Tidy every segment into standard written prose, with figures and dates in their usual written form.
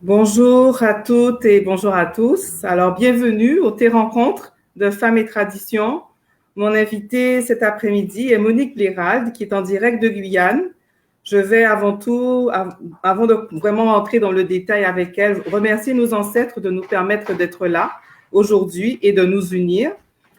Bonjour à toutes et bonjour à tous. Alors, bienvenue au Thé Rencontre de Femmes et Traditions. Mon invitée cet après-midi est Monique Blérald, qui est en direct de Guyane. Je vais avant tout, avant de vraiment entrer dans le détail avec elle, remercier nos ancêtres de nous permettre d'être là aujourd'hui et de nous unir.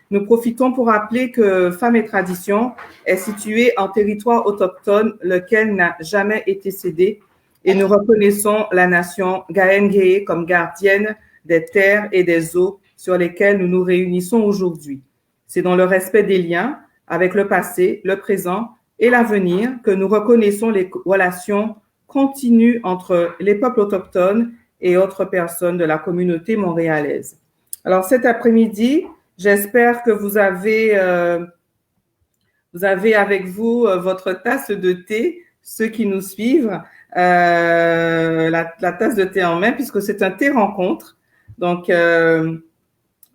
Nous profitons pour rappeler que Femmes et Traditions est située en territoire autochtone, lequel n'a jamais été cédé, et nous reconnaissons la nation Gaëngéé comme gardienne des terres et des eaux sur lesquelles nous nous réunissons aujourd'hui. C'est dans le respect des liens avec le passé, le présent et l'avenir que nous reconnaissons les relations continues entre les peuples autochtones et autres personnes de la communauté montréalaise. Alors cet après-midi, j'espère que vous avez avec vous votre tasse de thé, ceux qui nous suivent, la tasse de thé en main, puisque c'est un thé rencontre. Donc,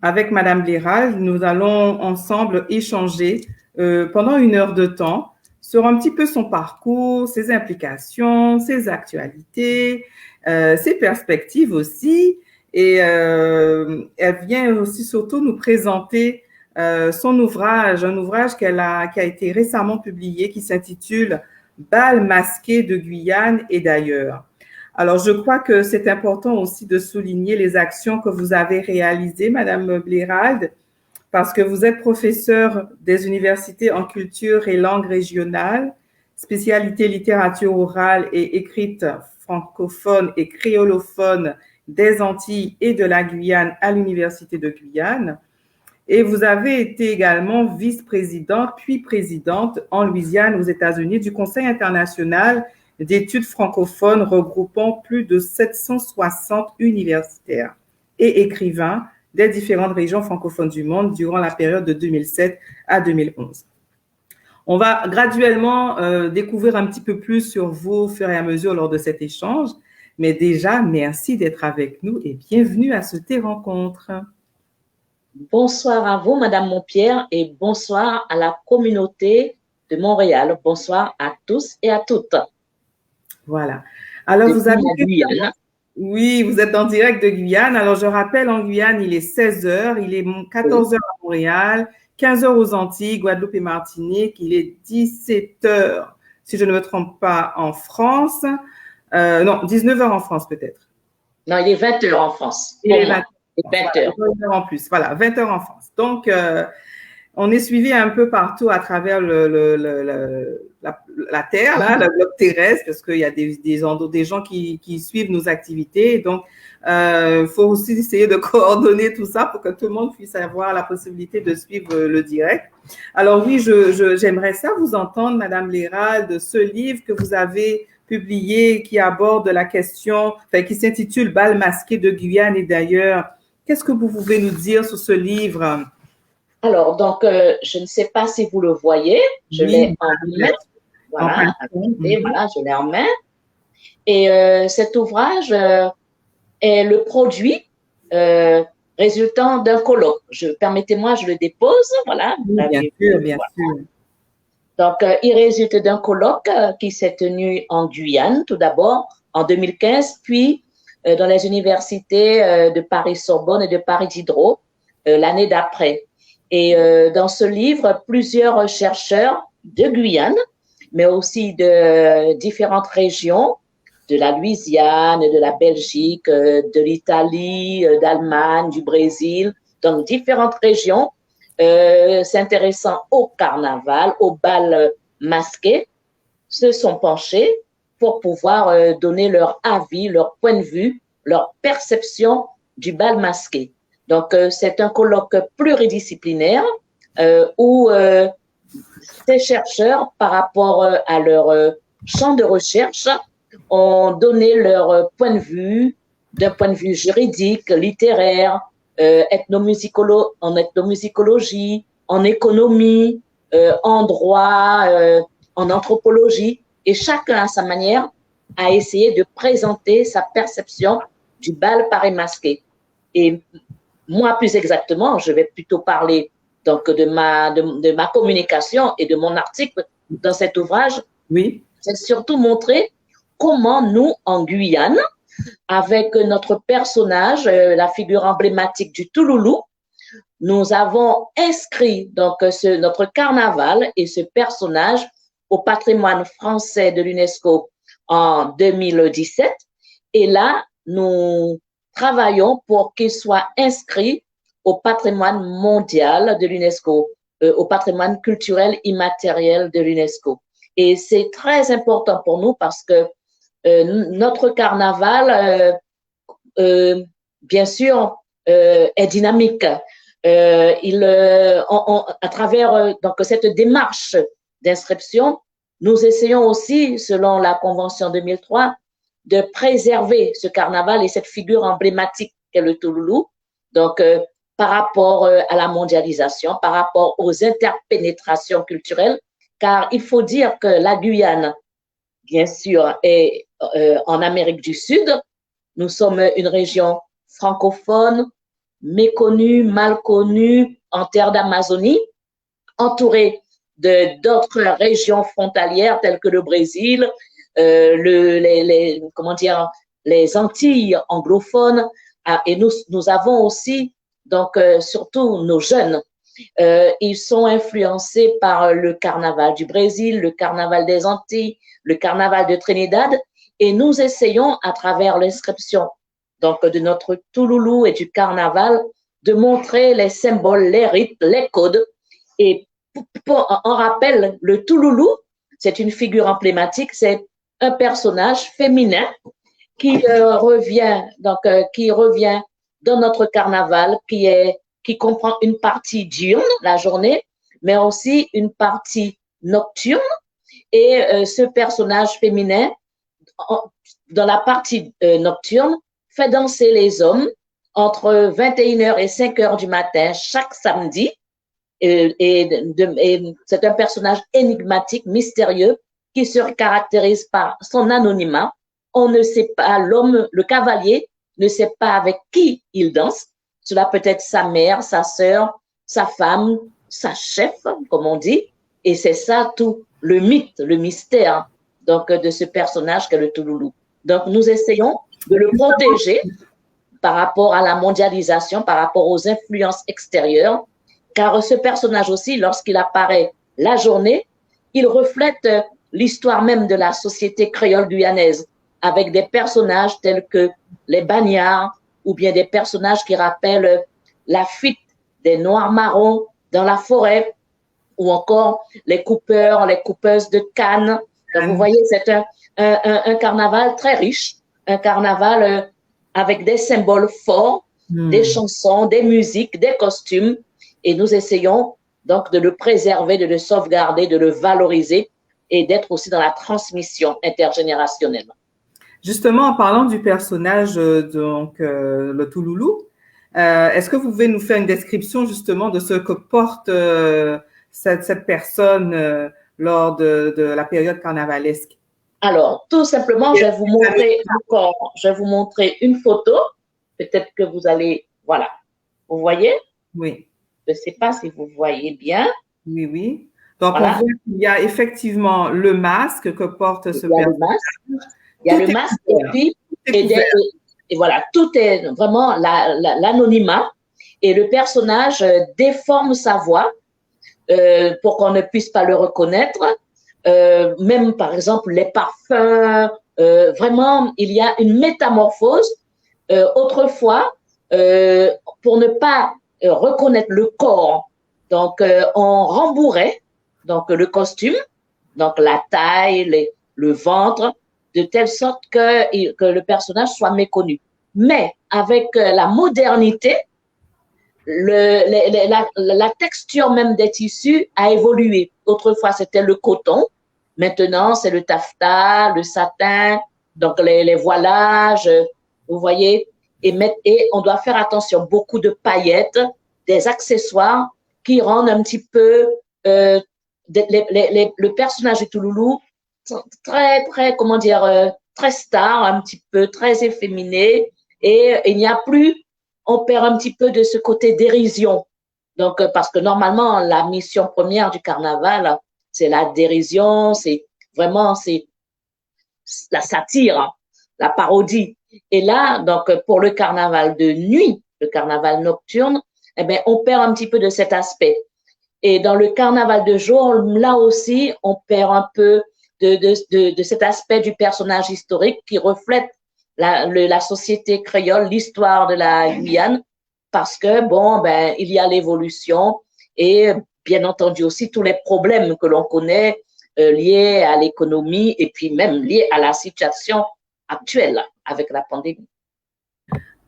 avec Madame Blérald, nous allons ensemble échanger pendant 1 heure de temps sur un petit peu son parcours, ses implications, ses actualités, ses perspectives aussi. Et elle vient aussi surtout nous présenter son ouvrage, un ouvrage qui a été récemment publié, qui s'intitule Bal masqué de Guyane et d'ailleurs. Alors, je crois que c'est important aussi de souligner les actions que vous avez réalisées, Madame Blérald, parce que vous êtes professeure des universités en culture et langue régionale, spécialité littérature orale et écrite francophone et créolophone des Antilles et de la Guyane à l'Université de Guyane. Et vous avez été également vice-présidente puis présidente en Louisiane aux États-Unis du Conseil international d'études francophones regroupant plus de 760 universitaires et écrivains des différentes régions francophones du monde durant la période de 2007 à 2011. On va graduellement découvrir un petit peu plus sur vous au fur et à mesure lors de cet échange. Mais déjà, merci d'être avec nous et bienvenue à ce Thé Rencontre. Bonsoir à vous, Madame Montpierre, et bonsoir à la communauté de Montréal. Bonsoir à tous et à toutes. Voilà. Alors, vous avez... Oui, vous êtes en direct de Guyane. Alors, je rappelle, en Guyane, il est 16 heures, il est 14 heures à Montréal, 15 heures aux Antilles, Guadeloupe et Martinique, il est 17 heures, si je ne me trompe pas, en France. Non, 19 heures en France, peut-être. Non, il est 20 heures en France. Il est 20 heures. 20 heures en plus. Voilà, 20 heures en France. Donc, on est suivi un peu partout à travers la Terre, là, le globe terrestre, parce qu'il y a des gens qui suivent nos activités. Donc, il faut aussi essayer de coordonner tout ça pour que tout le monde puisse avoir la possibilité de suivre le direct. Alors oui, j'aimerais ça vous entendre, Madame Blérald, de ce livre que vous avez publié qui aborde la question, enfin, qui s'intitule Bal masqué de Guyane et d'ailleurs. Qu'est-ce que vous pouvez nous dire sur ce livre? Alors, donc, je ne sais pas si vous le voyez. Je l'ai en main. Voilà, voilà, je l'ai en main. Et cet ouvrage est le produit résultant d'un colloque. Permettez-moi, je le dépose. Voilà. Oui, bien sûr, bien sûr. Donc, il résulte d'un colloque qui s'est tenu en Guyane, tout d'abord, en 2015, puis dans les universités de Paris-Sorbonne et de Paris-Diderot l'année d'après. Et dans ce livre, plusieurs chercheurs de Guyane, mais aussi de différentes régions, de la Louisiane, de la Belgique, de l'Italie, d'Allemagne, du Brésil, donc différentes régions s'intéressant au carnaval, au bal masqué, se sont penchés pour pouvoir donner leur avis, leur point de vue, leur perception du bal masqué. Donc, c'est un colloque pluridisciplinaire où ces chercheurs, par rapport à leur champ de recherche, ont donné leur point de vue, d'un point de vue juridique, littéraire, en ethnomusicologie, en économie, en droit, en anthropologie, et chacun à sa manière a essayé de présenter sa perception du bal paré masqué. Et moi, plus exactement, je vais plutôt parler donc de ma communication et de mon article dans cet ouvrage. Oui. C'est surtout montrer comment nous, en Guyane, avec notre personnage, la figure emblématique du Touloulou. Nous avons inscrit donc notre carnaval et ce personnage au patrimoine français de l'UNESCO en 2017. Et là, nous travaillons pour qu'il soit inscrit au patrimoine mondial de l'UNESCO, au patrimoine culturel immatériel de l'UNESCO. Et c'est très important pour nous parce que notre carnaval, bien sûr, est dynamique. À travers donc cette démarche d'inscription, nous essayons aussi, selon la Convention 2003, de préserver ce carnaval et cette figure emblématique qu'est le Touloulou. Donc, par rapport à la mondialisation, par rapport aux interpénétrations culturelles, car il faut dire que la Guyane, bien sûr, est en Amérique du Sud. Nous sommes une région francophone, méconnue, mal connue en terre d'Amazonie, entourée d'autres régions frontalières telles que le Brésil, les Antilles anglophones, et nous avons aussi donc surtout nos jeunes. Ils sont influencés par le carnaval du Brésil, le carnaval des Antilles, le carnaval de Trinidad, et nous essayons à travers l'inscription donc de notre Touloulou et du carnaval de montrer les symboles, les rites, les codes. Et en rappel, le Touloulou, c'est une figure emblématique, c'est un personnage féminin qui revient dans notre carnaval, qui comprend une partie diurne, la journée, mais aussi une partie nocturne. Et ce personnage féminin, dans la partie nocturne, fait danser les hommes entre 21h et 5h du matin chaque samedi. Et c'est un personnage énigmatique, mystérieux, qui se caractérise par son anonymat. On ne sait pas, le cavalier ne sait pas avec qui il danse. Cela peut être sa mère, sa sœur, sa femme, sa chef, comme on dit. Et c'est ça tout le mythe, le mystère donc, de ce personnage qu'est le Touloulou. Donc, nous essayons de le protéger par rapport à la mondialisation, par rapport aux influences extérieures, car ce personnage aussi, lorsqu'il apparaît la journée, il reflète l'histoire même de la société créole guyanaise, avec des personnages tels que les bagnards, ou bien des personnages qui rappellent la fuite des noirs marrons dans la forêt, ou encore les coupeurs, les coupeuses de canne. Donc, vous voyez, c'est un carnaval très riche, un carnaval avec des symboles forts, des chansons, des musiques, des costumes, et nous essayons donc de le préserver, de le sauvegarder, de le valoriser et d'être aussi dans la transmission intergénérationnelle. Justement, en parlant du personnage, le Touloulou, est-ce que vous pouvez nous faire une description justement de ce que porte cette personne lors de la période carnavalesque? Alors, tout simplement, je vais vous montrer une photo. Peut-être que vous allez, voilà. Vous voyez? Oui. Je ne sais pas si vous voyez bien. Oui, oui. Donc, voilà. On voit qu'il y a effectivement le masque que porte ce personnage. Il y a le masque et puis, et voilà, tout est vraiment l'anonymat. Et le personnage déforme sa voix pour qu'on ne puisse pas le reconnaître. Même, par exemple, les parfums. Vraiment, il y a une métamorphose. Autrefois, pour ne pas reconnaître le corps, donc on rembourrait donc, le costume, donc la taille, le ventre, de telle sorte que le personnage soit méconnu. Mais avec la modernité, la texture même des tissus a évolué. Autrefois, c'était le coton. Maintenant, c'est le taffetas, le satin, donc les voilages, vous voyez. Et on doit faire attention, beaucoup de paillettes, des accessoires qui rendent un petit peu le personnage de Touloulou très, très, comment dire, très star, un petit peu, très efféminé. Et il n'y a plus, on perd un petit peu de ce côté dérision. Donc, parce que normalement, la mission première du carnaval, c'est la dérision, c'est vraiment, c'est la satire. la parodie. Et là, donc, pour le carnaval de nuit, le carnaval nocturne, eh bien, on perd un petit peu de cet aspect. Et dans le carnaval de jour, là aussi, on perd un peu de cet aspect du personnage historique qui reflète la société créole, l'histoire de la Guyane, parce que, bon, ben, il y a l'évolution et bien entendu aussi tous les problèmes que l'on connaît liés à l'économie et puis même liés à la situation actuelle avec la pandémie.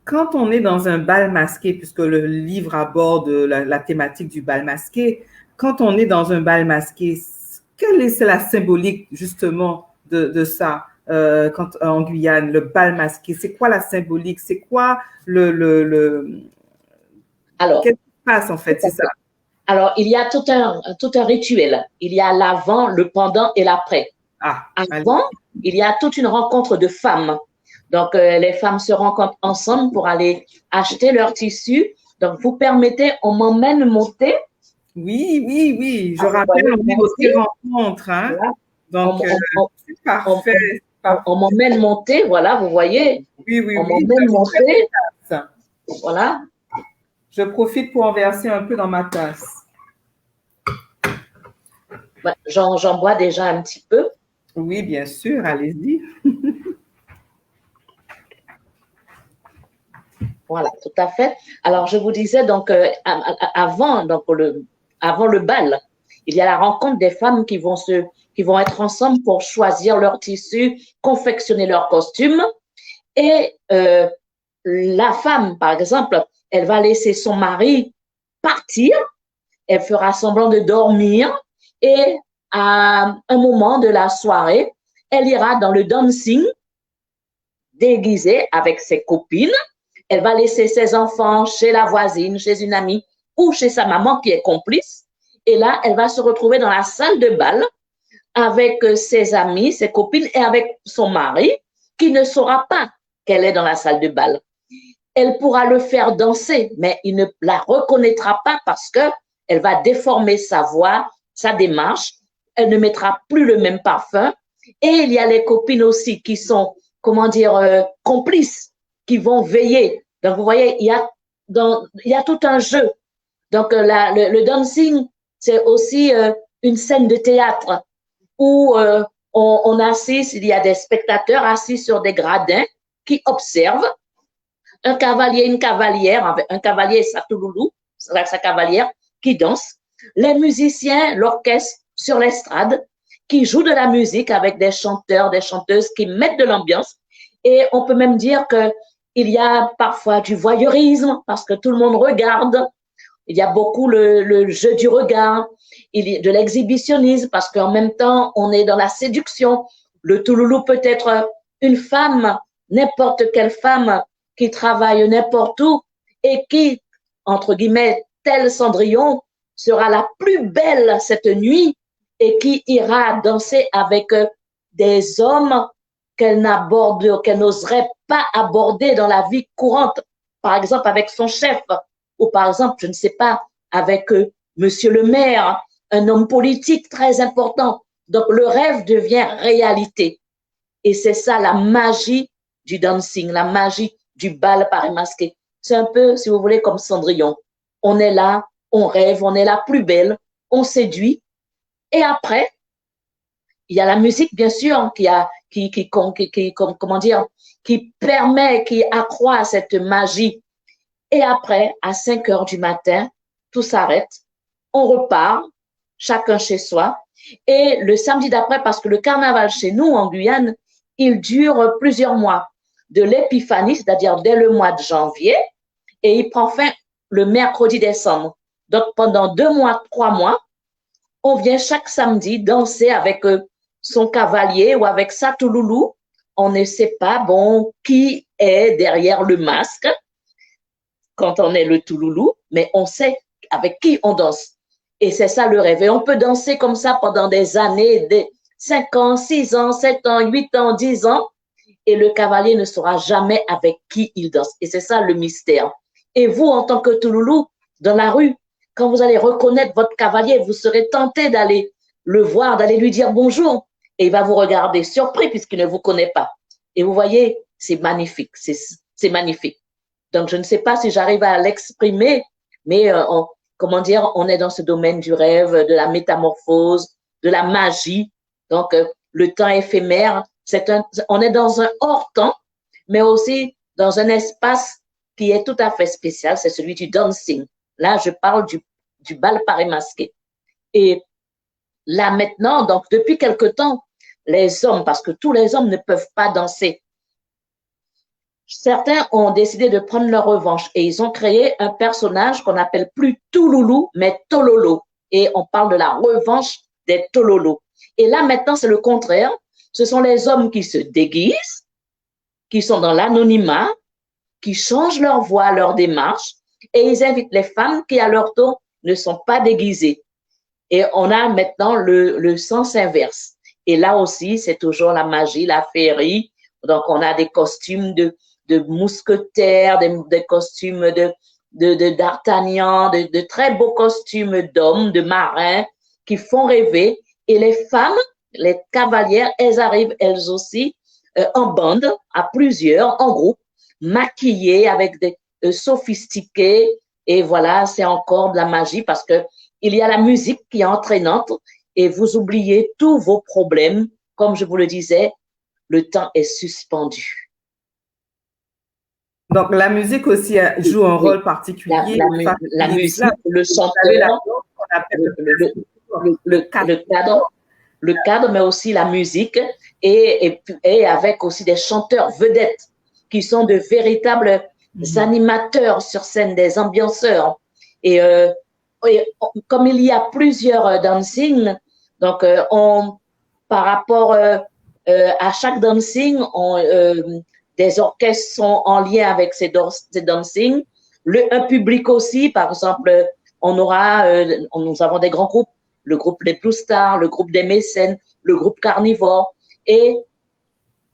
Quand on est dans un bal masqué, puisque le livre aborde la thématique du bal masqué, quand on est dans un bal masqué, quelle est la symbolique justement de ça en Guyane, le bal masqué? C'est quoi la symbolique? C'est quoi Alors, qu'est-ce qui se passe en fait? C'est ça. Alors, il y a tout un rituel. Il y a l'avant, le pendant et l'après. Avant, il y a toute une rencontre de femmes. Donc, les femmes se rencontrent ensemble pour aller acheter leur tissu. Donc, vous permettez, on m'emmène monter. Oui. Je rappelle, on est aussi rencontre. Hein? Voilà. Donc, c'est parfait. On m'emmène monter, voilà, vous voyez. Oui. On m'emmène monter. Voilà. Je profite pour en verser un peu dans ma tasse. J'en bois déjà un petit peu. Oui, bien sûr, allez-y. Voilà, tout à fait. Alors, je vous disais, donc, avant le bal, il y a la rencontre des femmes qui vont être ensemble pour choisir leur tissu, confectionner leur costume. Et la femme, par exemple, elle va laisser son mari partir, elle fera semblant de dormir et à un moment de la soirée, elle ira dans le dancing déguisée avec ses copines. Elle va laisser ses enfants chez la voisine, chez une amie ou chez sa maman qui est complice. Et là, elle va se retrouver dans la salle de bal avec ses amis, ses copines et avec son mari qui ne saura pas qu'elle est dans la salle de bal. Elle pourra le faire danser, mais il ne la reconnaîtra pas parce qu'elle va déformer sa voix, sa démarche. Elle ne mettra plus le même parfum. Et il y a les copines aussi qui sont, complices, qui vont veiller. Donc, vous voyez, il y a tout un jeu. Donc, le dancing, c'est aussi une scène de théâtre où on assiste, il y a des spectateurs assis sur des gradins qui observent un cavalier, une cavalière, un cavalier et sa touloulou, sa cavalière, qui danse, les musiciens, l'orchestre sur l'estrade, qui jouent de la musique avec des chanteurs, des chanteuses qui mettent de l'ambiance. Et on peut même dire qu'il y a parfois du voyeurisme parce que tout le monde regarde. Il y a beaucoup le jeu du regard, il y a de l'exhibitionnisme parce qu'en même temps, on est dans la séduction. Le touloulou peut être une femme, n'importe quelle femme qui travaille n'importe où et qui, entre guillemets, tel Cendrillon, sera la plus belle cette nuit et qui ira danser avec des hommes qu'elle n'oserait pas aborder dans la vie courante. Par exemple, avec son chef ou par exemple, je ne sais pas, avec monsieur le maire, un homme politique très important. Donc, le rêve devient réalité. Et c'est ça la magie du dancing, la magie du bal Paris masqué. C'est un peu, si vous voulez, comme Cendrillon. On est là, on rêve, on est la plus belle, on séduit. Et après, il y a la musique, bien sûr, qui permet, qui accroît cette magie. Et après, à 5 heures du matin, tout s'arrête. On repart, chacun chez soi. Et le samedi d'après, parce que le carnaval chez nous, en Guyane, il dure plusieurs mois. De l'épiphanie, c'est-à-dire dès le mois de janvier, et il prend fin le mercredi décembre. Donc, pendant 2 mois, 3 mois, on vient chaque samedi danser avec son cavalier ou avec sa touloulou. On ne sait pas, bon, qui est derrière le masque quand on est le touloulou, mais on sait avec qui on danse. Et c'est ça le rêve. Et on peut danser comme ça pendant des années, des 5 ans, 6 ans, 7 ans, 8 ans, 10 ans. Et le cavalier ne saura jamais avec qui il danse. Et c'est ça le mystère. Et vous, en tant que touloulou, dans la rue, quand vous allez reconnaître votre cavalier, vous serez tenté d'aller le voir, d'aller lui dire bonjour. Et il va vous regarder surpris puisqu'il ne vous connaît pas. Et vous voyez, c'est magnifique, c'est magnifique. Donc, je ne sais pas si j'arrive à l'exprimer, mais comment dire, on est dans ce domaine du rêve, de la métamorphose, de la magie. Donc, le temps éphémère, on est dans un hors-temps, mais aussi dans un espace qui est tout à fait spécial, c'est celui du dancing. Là, je parle du bal Paris masqué. Et là maintenant, donc depuis quelque temps, les hommes, parce que tous les hommes ne peuvent pas danser, certains ont décidé de prendre leur revanche et ils ont créé un personnage qu'on appelle plus Touloulou, mais Tololo. Et on parle de la revanche des Tololo. Et là maintenant, c'est le contraire. Ce sont les hommes qui se déguisent, qui sont dans l'anonymat, qui changent leur voix, leur démarche, et ils invitent les femmes qui, à leur tour, ne sont pas déguisées. Et on a maintenant le sens inverse. Et là aussi, c'est toujours la magie, la féerie. Donc, on a des costumes de mousquetaires, des costumes d'Artagnan, de très beaux costumes d'hommes, de marins qui font rêver. Et les femmes, les cavalières, elles arrivent elles aussi en bande, à plusieurs, en groupe, maquillées avec des sophistiquées. Et voilà, c'est encore de la magie parce que il y a la musique qui est entraînante et vous oubliez tous vos problèmes. Comme je vous le disais, le temps est suspendu. Donc, la musique aussi joue un rôle particulier. La musique, le chanteur, le cadre, mais aussi la musique et avec aussi des chanteurs vedettes qui sont de véritables animateurs sur scène, des ambianceurs. Et comme il y a plusieurs dancing, donc par rapport à chaque dancing, des orchestres sont en lien avec ces dancing. Un public aussi, par exemple, nous avons des grands groupes, le groupe des Blue Stars, le groupe des Mécènes, le groupe Carnivore. Et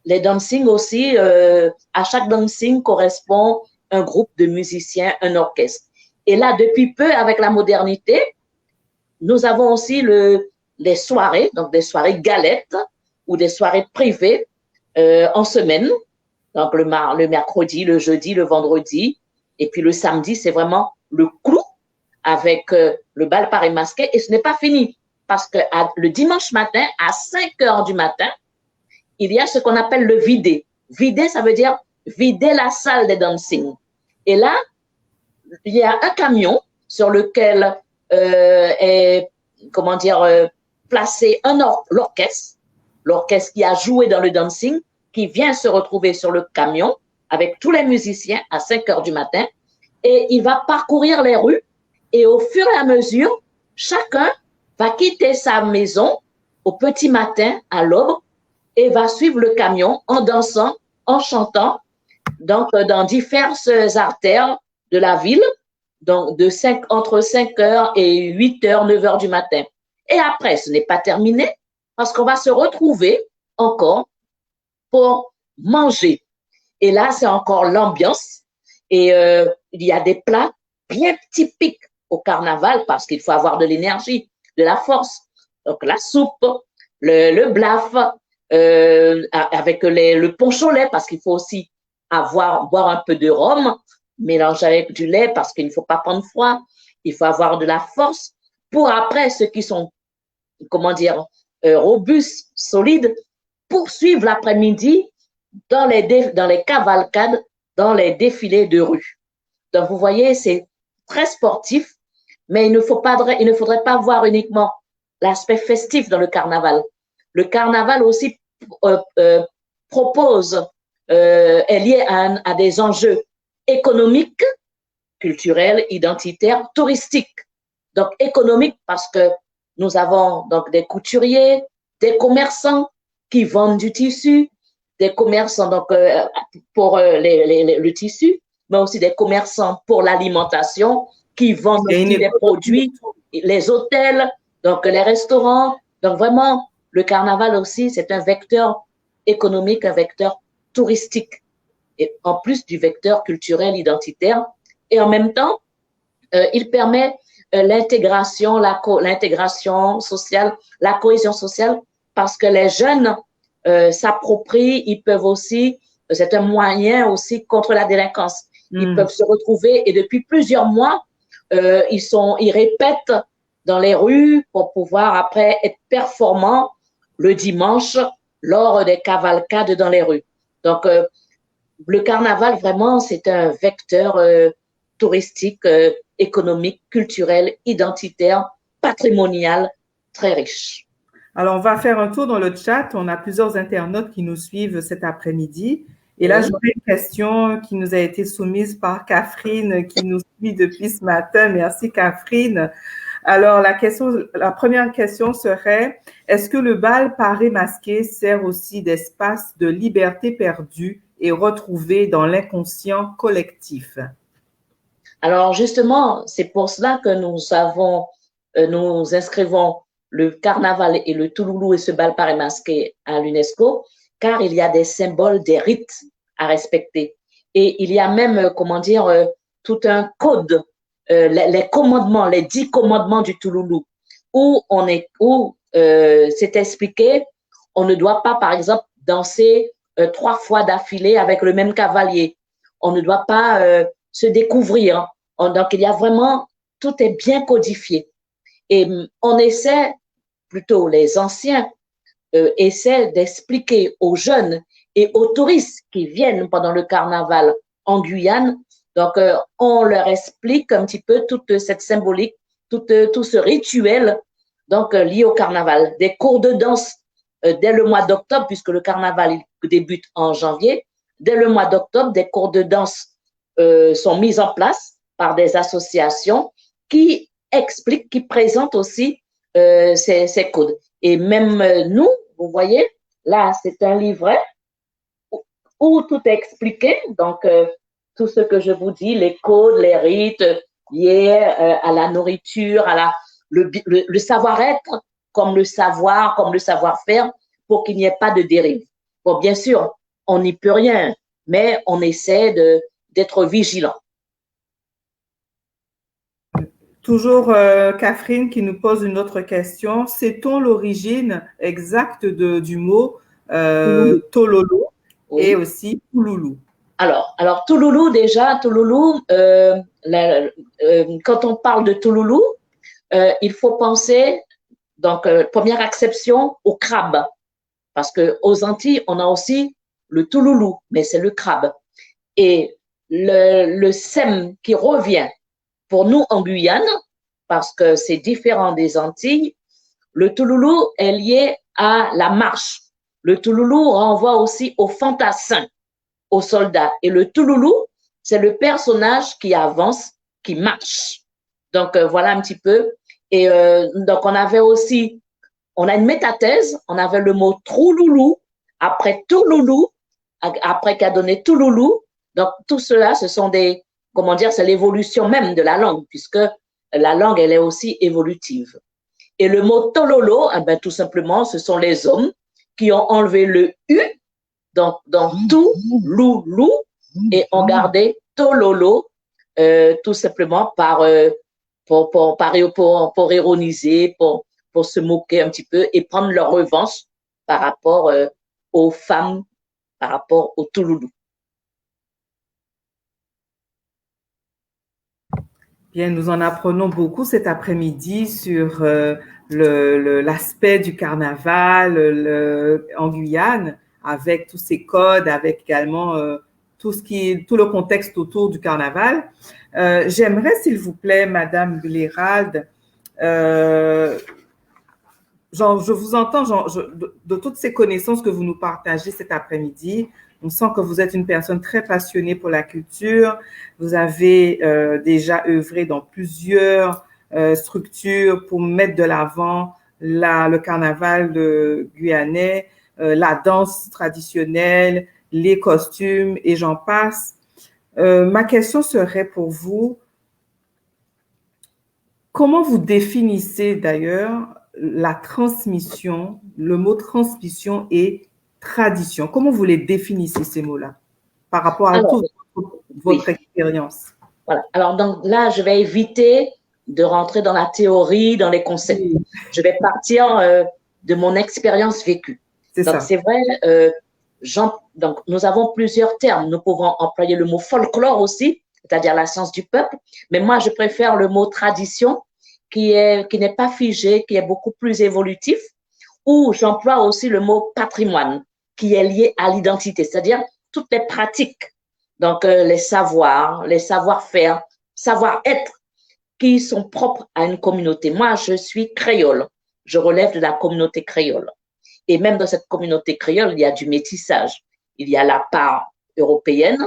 les dancing aussi, à chaque dancing correspond un groupe de musiciens, un orchestre. Et là, depuis peu, avec la modernité, nous avons aussi les soirées, donc des soirées galettes ou des soirées privées en semaine. Donc, le mercredi, le jeudi, le vendredi. Et puis le samedi, c'est vraiment le clou avec le bal Paris masqué. Et ce n'est pas fini parce que le dimanche matin, à 5 heures du matin, il y a ce qu'on appelle le vider. Vider, ça veut dire vider la salle des dancing. Et là, il y a un camion sur lequel est, comment dire, placé l'orchestre qui a joué dans le dancing, qui vient se retrouver sur le camion avec tous les musiciens à 5 heures du matin et il va parcourir les rues et au fur et à mesure, chacun va quitter sa maison au petit matin à l'aube et va suivre le camion en dansant, en chantant, donc dans diverses artères de la ville, donc entre 5 heures et 8 heures, 9 heures du matin. Et après, ce n'est pas terminé parce qu'on va se retrouver encore pour manger. Et là, c'est encore l'ambiance. Et il y a des plats bien typiques au carnaval parce qu'il faut avoir de l'énergie, de la force. Donc, la soupe, le blaf, avec le punch au lait parce qu'il faut aussi boire un peu de rhum, mélanger avec du lait parce qu'il ne faut pas prendre froid. Il faut avoir de la force pour après ceux qui sont, comment dire, robustes, solides, poursuivre l'après-midi dans les cavalcades, dans les défilés de rue. Donc, vous voyez, c'est très sportif, mais il ne faudrait pas voir uniquement l'aspect festif dans le carnaval. Le carnaval aussi est lié à des enjeux économiques, culturels, identitaires, touristiques. Donc, économiques parce que nous avons donc des couturiers, des commerçants qui vendent du tissu, des commerçants donc, pour le tissu, mais aussi des commerçants pour l'alimentation qui vendent aussi des produits, les hôtels, donc les restaurants. Donc vraiment, le carnaval aussi, c'est un vecteur économique, un vecteur touristique, et en plus du vecteur culturel identitaire. Et en même temps, il permet l'intégration, l'intégration sociale, la cohésion sociale, parce que les jeunes s'approprient, ils peuvent aussi c'est un moyen aussi contre la délinquance. Ils peuvent se retrouver et depuis plusieurs mois, ils répètent dans les rues pour pouvoir après être performants le dimanche lors des cavalcades dans les rues. Donc, le carnaval, vraiment, c'est un vecteur touristique, économique, culturel, identitaire, patrimonial, très riche. Alors, on va faire un tour dans le chat. On a plusieurs internautes qui nous suivent cet après-midi. Et là, j'aurais une question qui nous a été soumise par Catherine, qui nous suit depuis ce matin. Merci, Catherine. Alors, la première question serait, est-ce que le bal paré masqué sert aussi d'espace de liberté perdue et retrouvée dans l'inconscient collectif? Alors, justement, c'est pour cela que nous inscrivons le carnaval et le touloulou et ce bal paré masqué à l'UNESCO, car il y a des symboles, des rites à respecter. Et il y a même, tout un code, les commandements, les 10 commandements du touloulou, où c'est expliqué, on ne doit pas, par exemple, danser 3 fois d'affilée avec le même cavalier. On ne doit pas se découvrir. Donc, il y a vraiment, tout est bien codifié. Et on essaie, plutôt les anciens, essaient d'expliquer aux jeunes et aux touristes qui viennent pendant le carnaval en Guyane. Donc, on leur explique un petit peu toute cette symbolique, tout ce rituel donc lié au carnaval. Des cours de danse dès le mois d'octobre, puisque le carnaval il débute en janvier. Dès le mois d'octobre, des cours de danse sont mis en place par des associations qui expliquent, qui présentent aussi ces codes. Et même nous, vous voyez, là, c'est un livret où tout est expliqué. Donc, tout ce que je vous dis, les codes, les rites liés à la nourriture, à le savoir-être, comme le savoir, comme le savoir-faire, pour qu'il n'y ait pas de dérive. Bon, bien sûr, on n'y peut rien, mais on essaie d'être vigilant. Toujours Catherine qui nous pose une autre question. Sait-on l'origine exacte du mot tololo et aussi touloulou? Alors touloulou, déjà, touloulou, quand on parle de touloulou, il faut penser, donc, première acception, au crabe. Parce qu'aux Antilles, on a aussi le touloulou, mais c'est le crabe. Et le sem qui revient pour nous en Guyane, parce que c'est différent des Antilles, le touloulou est lié à la marche. Le touloulou renvoie aussi au fantassin, aux soldats. Et le touloulou, c'est le personnage qui avance, qui marche. Donc, voilà un petit peu. Et donc, on a une métathèse, on avait le mot trouloulou, après touloulou, après qu'a donné touloulou. Donc, tout cela, ce sont c'est l'évolution même de la langue, puisque la langue, elle est aussi évolutive. Et le mot tololo, tout simplement, ce sont les hommes qui ont enlevé le U dans tout, loulou, et ont gardé tololo, tout simplement pour ironiser, pour se moquer un petit peu et prendre leur revanche par rapport aux femmes, par rapport au touloulou. Bien, nous en apprenons beaucoup cet après-midi sur l'aspect du carnaval en Guyane, avec tous ces codes, avec également tout le contexte autour du carnaval. J'aimerais, s'il vous plaît, Madame Lérald, je vous entends, de toutes ces connaissances que vous nous partagez cet après-midi, on sent que vous êtes une personne très passionnée pour la culture. Vous avez déjà œuvré dans plusieurs structures pour mettre de l'avant le carnaval guyanais, la danse traditionnelle, les costumes et j'en passe. Ma question serait pour vous, comment vous définissez d'ailleurs la transmission, le mot transmission et tradition? Comment vous les définissez, ces mots-là, par rapport à toute votre expérience? Voilà. Alors, donc là, je vais éviter de rentrer dans la théorie, dans les concepts. Oui. Je vais partir de mon expérience vécue. Donc, c'est vrai, donc, nous avons plusieurs termes. Nous pouvons employer le mot folklore aussi, c'est-à-dire la science du peuple. Mais moi, je préfère le mot tradition, qui n'est pas figé, qui est beaucoup plus évolutif, ou j'emploie aussi le mot patrimoine, qui est lié à l'identité, c'est-à-dire toutes les pratiques, donc les savoirs, les savoir-faire, savoir-être qui sont propres à une communauté. Moi, je suis créole, je relève de la communauté créole. Et même dans cette communauté créole, il y a du métissage. Il y a la part européenne,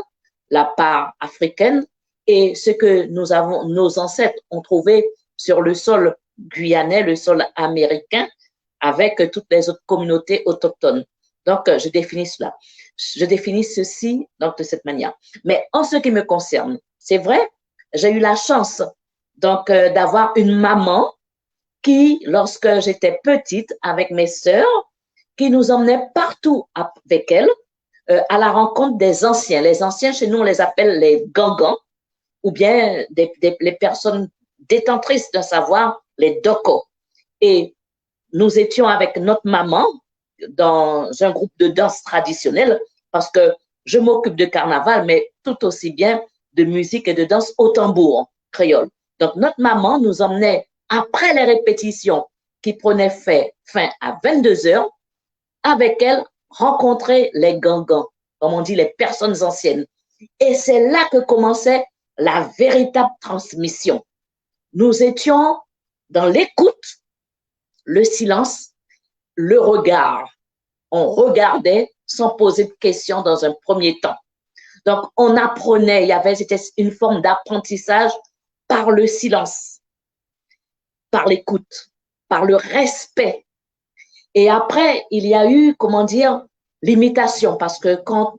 la part africaine, et ce que nos ancêtres ont trouvé sur le sol guyanais, le sol américain, avec toutes les autres communautés autochtones. Donc, je définis cela. Je définis ceci donc, de cette manière. Mais en ce qui me concerne, c'est vrai, j'ai eu la chance donc d'avoir une maman qui, lorsque j'étais petite, avec mes sœurs, qui nous emmenait partout avec elle à la rencontre des anciens. Les anciens, chez nous, on les appelle les gangans, ou bien les personnes détentrices d'un savoir, les docos. Et nous étions avec notre maman dans un groupe de danse traditionnelle, parce que je m'occupe de carnaval, mais tout aussi bien de musique et de danse au tambour créole. Donc, notre maman nous emmenait, après les répétitions qui prenaient fin à 22 heures, avec elle, rencontrer les gangans, comme on dit, les personnes anciennes. Et c'est là que commençait la véritable transmission. Nous étions dans l'écoute, le silence, le regard. On regardait sans poser de questions dans un premier temps. Donc, on apprenait, c'était une forme d'apprentissage par le silence, par l'écoute, par le respect. Et après, il y a eu, comment dire, l'imitation, parce que quand,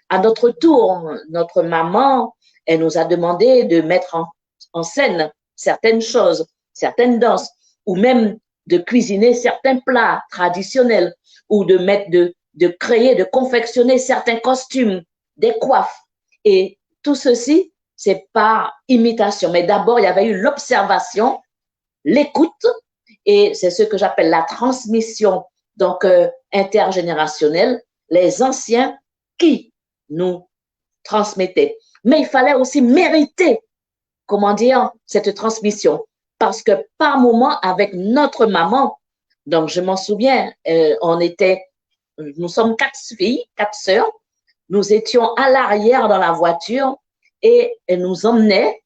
à notre tour, notre maman, elle nous a demandé de mettre en scène certaines choses, certaines danses, ou même de cuisiner certains plats traditionnels, ou de créer, de confectionner certains costumes, des coiffes. Et tout ceci, c'est par imitation. Mais d'abord, il y avait eu l'observation, l'écoute, et c'est ce que j'appelle la transmission donc intergénérationnelle, les anciens qui nous transmettaient. Mais il fallait aussi mériter, comment dire, cette transmission. Parce que par moment, avec notre maman, donc je m'en souviens, nous sommes 4 filles, 4 sœurs, nous étions à l'arrière dans la voiture et elle nous emmenait,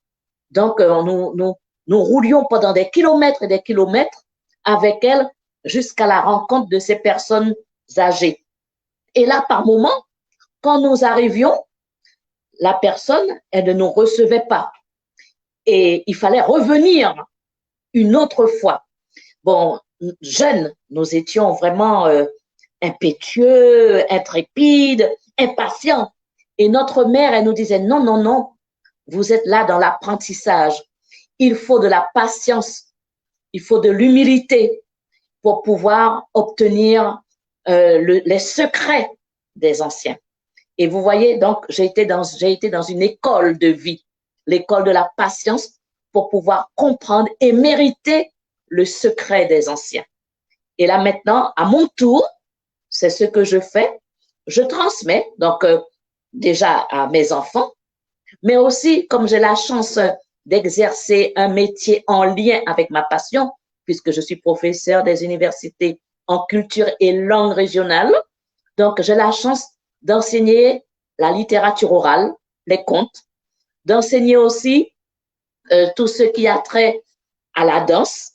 donc nous roulions pendant des kilomètres et des kilomètres avec elle jusqu'à la rencontre de ces personnes âgées. Et là, par moment, quand nous arrivions, la personne, elle ne nous recevait pas. Et il fallait revenir une autre fois. Bon, jeunes, nous étions vraiment impétueux, intrépides, impatients. Et notre mère, elle nous disait, non, non, non, vous êtes là dans l'apprentissage. Il faut de la patience, il faut de l'humilité pour pouvoir obtenir les secrets des anciens. Et vous voyez, donc, j'ai été dans une école de vie, l'école de la patience, pour pouvoir comprendre et mériter le secret des anciens. Et là, maintenant, à mon tour, c'est ce que je fais. Je transmets, donc, déjà à mes enfants, mais aussi, comme j'ai la chance d'exercer un métier en lien avec ma passion, puisque je suis professeur des universités en culture et langue régionale, donc j'ai la chance d'enseigner la littérature orale, les contes, d'enseigner aussi tout ce qui a trait à la danse,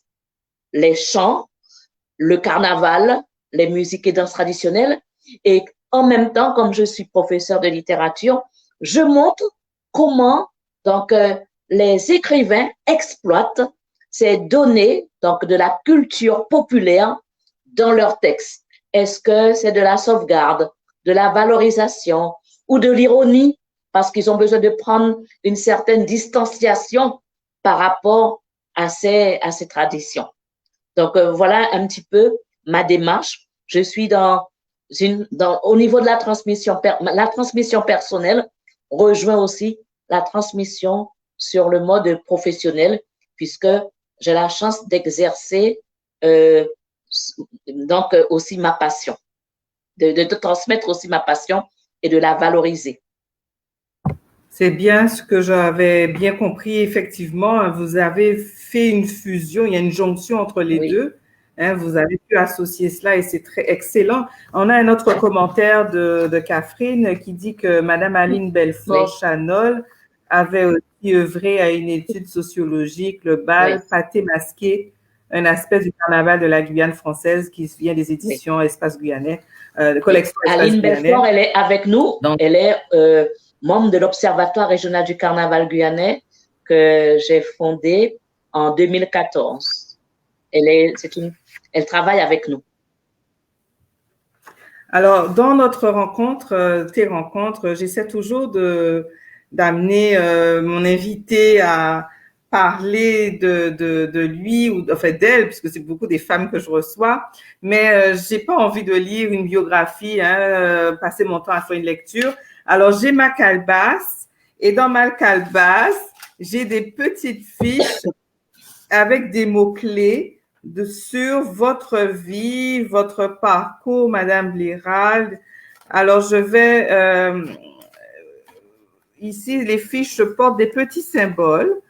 les chants, le carnaval, les musiques et danses traditionnelles. Et en même temps, comme je suis professeur de littérature, je montre comment donc les écrivains exploitent ces données donc de la culture populaire dans leurs textes. Est-ce que c'est de la sauvegarde, de la valorisation ou de l'ironie, parce qu'ils ont besoin de prendre une certaine distanciation par rapport à ces traditions. Donc, voilà un petit peu ma démarche. Je suis au niveau de la transmission personnelle rejoint aussi la transmission sur le mode professionnel, puisque j'ai la chance d'exercer donc aussi ma passion. de transmettre aussi ma passion et de la valoriser. C'est bien ce que j'avais bien compris. Effectivement, vous avez fait une fusion, il y a une jonction entre les Oui. deux. Hein, vous avez pu associer cela et c'est très excellent. On a un autre commentaire de Catherine qui dit que Madame Aline Belfort-Chanol avait aussi œuvré à une étude sociologique, le bal pâté masqué, un aspect du carnaval de la Guyane française qui vient des éditions Espace Guyanais, de collection Espace Aline Guyanais. Belfort, elle est avec nous. Donc, elle est membre de l'Observatoire régional du carnaval guyanais que j'ai fondé en 2014. Elle travaille avec nous. Alors, dans notre rencontre, tes rencontres, j'essaie toujours d'amener mon invité à parler de lui ou en fait d'elle, puisque c'est beaucoup des femmes que je reçois, mais j'ai pas envie de lire une biographie, passer mon temps à faire une lecture. Alors, j'ai ma calebasse et dans ma calebasse, j'ai des petites fiches avec des mots-clés sur votre vie, votre parcours, Madame Blérald. Alors, je vais ici, les fiches portent des petits symboles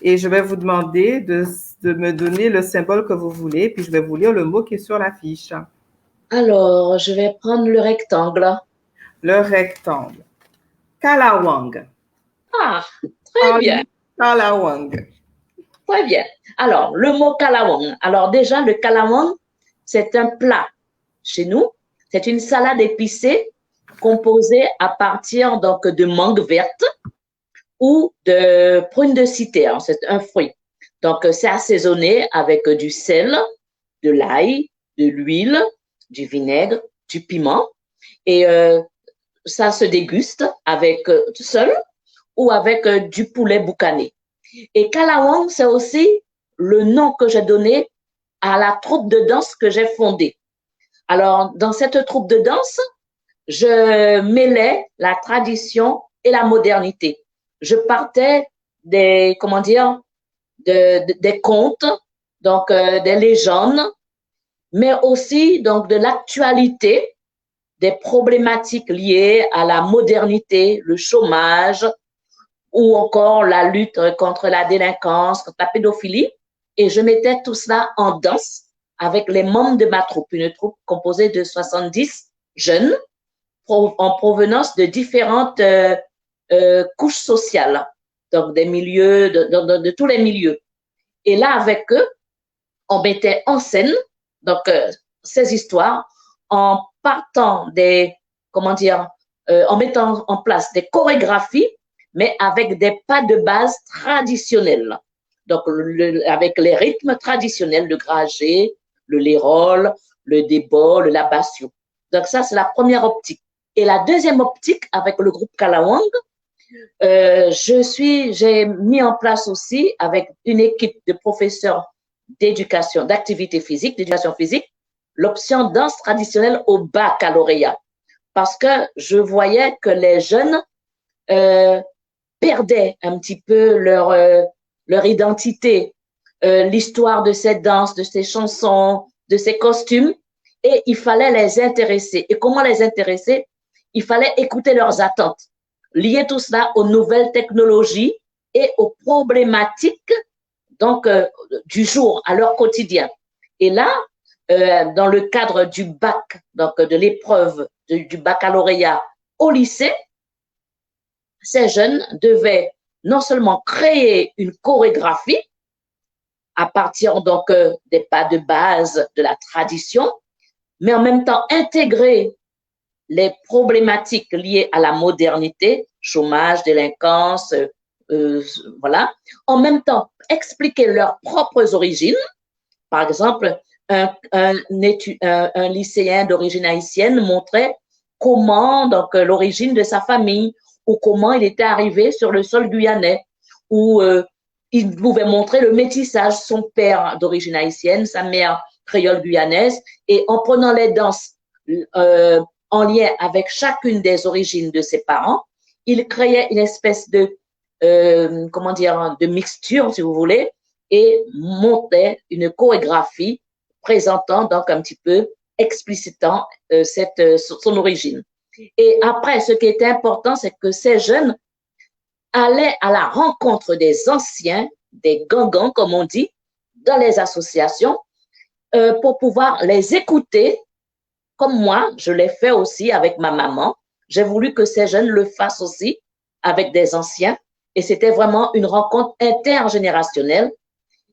et je vais vous demander de me donner le symbole que vous voulez, puis je vais vous lire le mot qui est sur la fiche. Alors, je vais prendre le rectangle. Le rectangle. Kalawang. Ah, très bien. Kalawang. Très bien. Alors, le mot kalawang. Alors, déjà, le kalawang, c'est un plat chez nous. C'est une salade épicée composée à partir donc de mangue verte ou de prunes de cité. C'est un fruit. Donc, c'est assaisonné avec du sel, de l'ail, de l'huile, du vinaigre, du piment. Et ça se déguste avec tout seul ou avec du poulet boucané. Et Kalawang, c'est aussi le nom que j'ai donné à la troupe de danse que j'ai fondée. Alors, dans cette troupe de danse, je mêlais la tradition et la modernité. Je partais des, comment dire, des contes, donc des légendes, mais aussi donc de l'actualité, des problématiques liées à la modernité, le chômage, ou encore la lutte contre la délinquance, contre la pédophilie. Et je mettais tout cela en danse avec les membres de ma troupe, une troupe composée de 70 jeunes en provenance de différentes couches sociales, donc des milieux, de tous les milieux. Et là, avec eux, on mettait en scène donc ces histoires en partant des, comment dire, en mettant en place des chorégraphies, mais avec des pas de base traditionnels. Donc, avec les rythmes traditionnels, le gragé, le lérol, le débo, le labatio. Donc, ça, c'est la première optique. Et la deuxième optique, avec le groupe Kalawang, j'ai mis en place aussi, avec une équipe de professeurs d'éducation, d'activité physique, d'éducation physique, l'option danse traditionnelle au baccalauréat. Parce que je voyais que les jeunes perdaient un petit peu leur identité, l'histoire de ces danses, de ces chansons, de ces costumes, et il fallait les intéresser. Et comment les intéresser? Il fallait écouter leurs attentes, lier tout cela aux nouvelles technologies et aux problématiques donc du jour, à leur quotidien. Et là, dans le cadre du bac, donc de l'épreuve du baccalauréat au lycée, ces jeunes devaient non seulement créer une chorégraphie à partir donc des pas de base de la tradition, mais en même temps intégrer les problématiques liées à la modernité, chômage, délinquance, voilà. En même temps, expliquer leurs propres origines. Par exemple, un lycéen d'origine haïtienne montrait comment donc l'origine de sa famille ou comment il était arrivé sur le sol guyanais, ou il pouvait montrer le métissage, son père d'origine haïtienne, sa mère créole guyanaise, et en prenant les danses en lien avec chacune des origines de ses parents, il créait une espèce de comment dire, de mixture, si vous voulez, et montait une chorégraphie présentant donc un petit peu explicitant son origine. Et après, ce qui était important, c'est que ces jeunes allaient à la rencontre des anciens, des gangans, comme on dit, dans les associations, pour pouvoir les écouter, comme moi, je l'ai fait aussi avec ma maman. J'ai voulu que ces jeunes le fassent aussi avec des anciens. Et c'était vraiment une rencontre intergénérationnelle.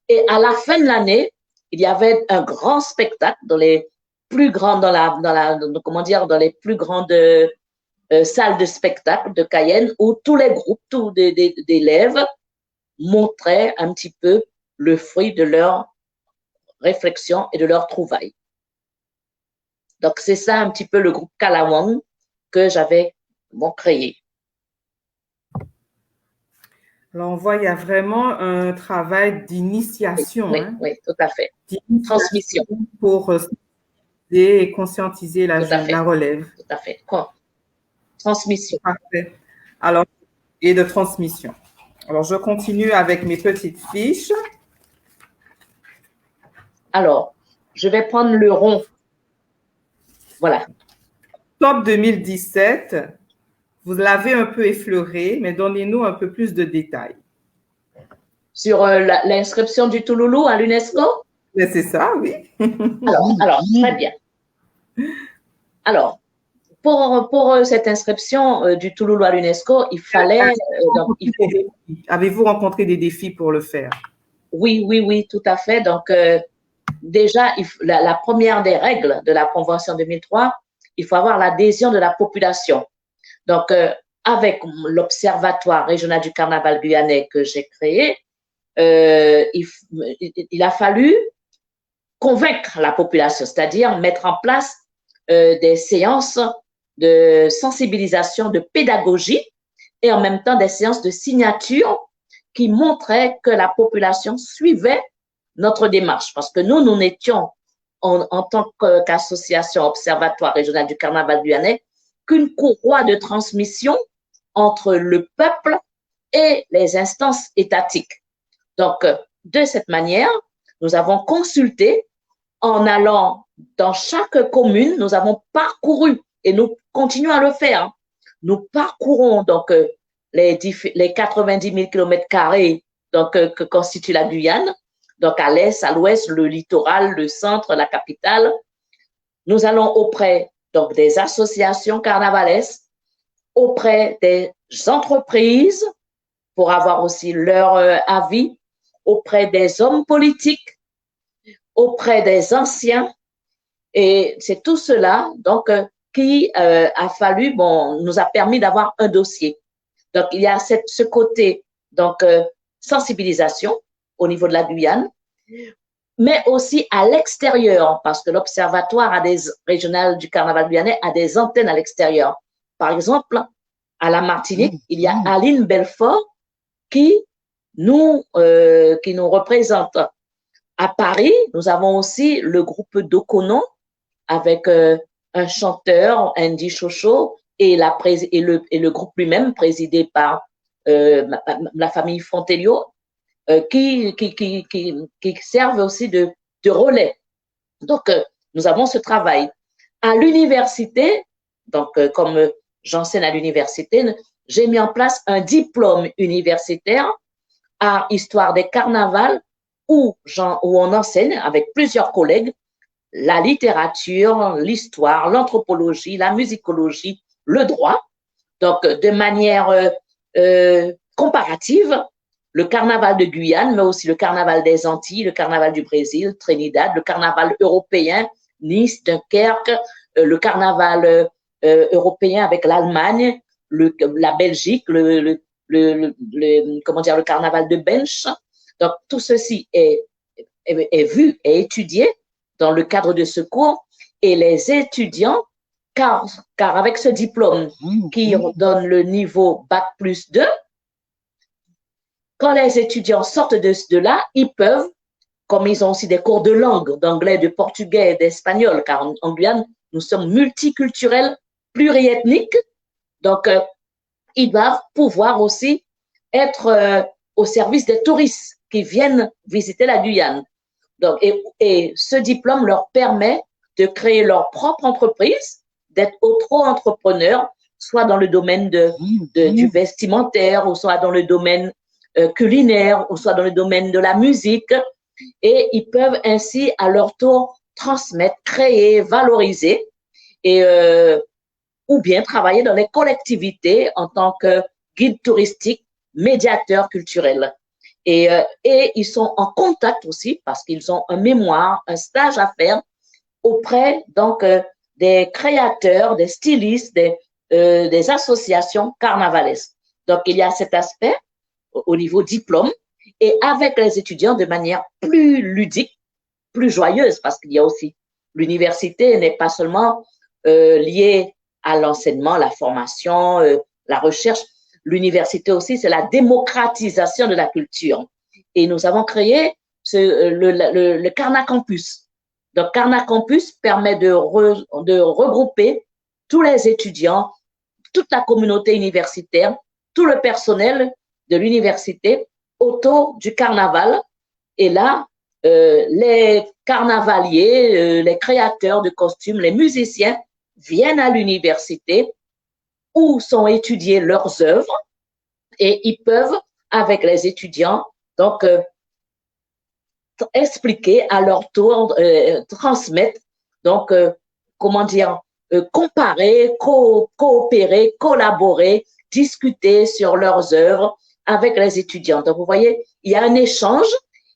Et à la fin de l'année, il y avait un grand spectacle dans les plus grandes, dans les plus grandes salles de spectacle de Cayenne, où tous les groupes, tous d'élèves montraient un petit peu le fruit de leur réflexion et de leur trouvaille. Donc, c'est ça un petit peu le groupe Kalawang que j'avais créé. Alors, on voit, il y a vraiment un travail d'initiation. Oui, hein? Oui, tout à fait. Transmission. Pour et conscientiser la relève. Tout à fait. Transmission. Parfait. Alors, et de transmission. Alors, je continue avec mes petites fiches. Alors, je vais prendre le rond. Voilà. Top 2017, vous l'avez un peu effleuré, mais donnez-nous un peu plus de détails. Sur l'inscription du Touloulou à l'UNESCO? C'est ça, oui. alors, très bien. Alors, pour cette inscription du Touloulou à l'UNESCO, il fallait… Avez-vous rencontré des défis pour le faire? Oui, tout à fait. Donc, déjà, la première des règles de la Convention 2003, il faut avoir l'adhésion de la population. Donc, avec l'Observatoire régional du carnaval guyanais que j'ai créé, il a fallu convaincre la population, c'est-à-dire mettre en place des séances de sensibilisation, de pédagogie et en même temps des séances de signature qui montraient que la population suivait notre démarche. Parce que nous n'étions en tant qu'association Observatoire régional du carnaval guyanais qu'une courroie de transmission entre le peuple et les instances étatiques. Donc, de cette manière, nous avons consulté en allant dans chaque commune, nous avons parcouru et nous continuons à le faire. Nous parcourons donc les 90 000 km² donc, que constitue la Guyane, donc à l'est, à l'ouest, le littoral, le centre, la capitale. Nous allons auprès donc, des associations carnavalesques, auprès des entreprises pour avoir aussi leur avis, auprès des hommes politiques, auprès des anciens. Et c'est tout cela donc, qui a fallu, nous a permis d'avoir un dossier. Donc, il y a ce côté donc, sensibilisation au niveau de la Guyane, mais aussi à l'extérieur, parce que l'Observatoire régional du carnaval guyanais a des antennes à l'extérieur. Par exemple, à la Martinique, il y a Aline Belfort qui nous représente. À Paris, nous avons aussi le groupe Dokonon avec un chanteur, Andy Chocho, et le groupe lui-même présidé par la famille Fontelio, qui servent aussi de relais. Donc, nous avons ce travail. À l'université, donc comme j'enseigne à l'université, j'ai mis en place un diplôme universitaire à Histoire des carnavals où on enseigne avec plusieurs collègues la littérature, l'histoire, l'anthropologie, la musicologie, le droit. Donc, de manière comparative, le carnaval de Guyane, mais aussi le carnaval des Antilles, le carnaval du Brésil, Trinidad, le carnaval européen, Nice, Dunkerque, le carnaval européen avec l'Allemagne, la Belgique, le carnaval de Bench. Donc, tout ceci est vu et étudié dans le cadre de ce cours et les étudiants, car avec ce diplôme qui donne le niveau Bac+2, quand les étudiants sortent de là, ils peuvent, comme ils ont aussi des cours de langue, d'anglais, de portugais, d'espagnol, car en Guyane, nous sommes multiculturels, pluriethniques, donc ils doivent pouvoir aussi être au service des touristes qui viennent visiter la Guyane. Donc, et ce diplôme leur permet de créer leur propre entreprise, d'être auto-entrepreneurs, soit dans le domaine du vestimentaire, ou soit dans le domaine culinaire, ou soit dans le domaine de la musique. Et ils peuvent ainsi, à leur tour, transmettre, créer, valoriser, et ou bien travailler dans les collectivités en tant que guide touristique, médiateur culturel. Et ils sont en contact aussi parce qu'ils ont un mémoire, un stage à faire auprès donc des créateurs, des stylistes, des associations carnavalesques. Donc, il y a cet aspect au niveau diplôme et avec les étudiants de manière plus ludique, plus joyeuse, parce qu'il y a aussi l'université n'est pas seulement liée à l'enseignement, la formation, la recherche. L'université aussi, c'est la démocratisation de la culture. Et nous avons créé le Carna Campus. Donc, Carna Campus permet de regrouper tous les étudiants, toute la communauté universitaire, tout le personnel de l'université autour du carnaval. Et là, les carnavaliers, les créateurs de costumes, les musiciens viennent à l'université où sont étudiées leurs œuvres et ils peuvent, avec les étudiants, donc expliquer à leur tour, transmettre, donc comment dire, comparer, coopérer, collaborer, discuter sur leurs œuvres avec les étudiants. Donc vous voyez, il y a un échange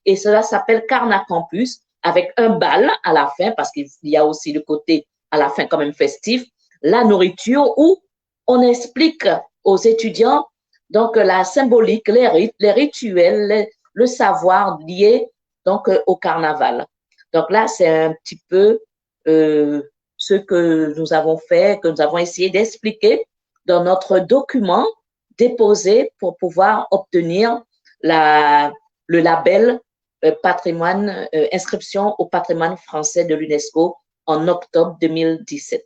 et cela s'appelle Carna Campus avec un bal à la fin parce qu'il y a aussi le côté à la fin quand même festif, la nourriture où on explique aux étudiants donc la symbolique, les rites, les rituels, le savoir lié donc au carnaval. Donc là, c'est un petit peu ce que nous avons fait, que nous avons essayé d'expliquer dans notre document déposé pour pouvoir obtenir le label patrimoine, inscription au patrimoine français de l'UNESCO en octobre 2017.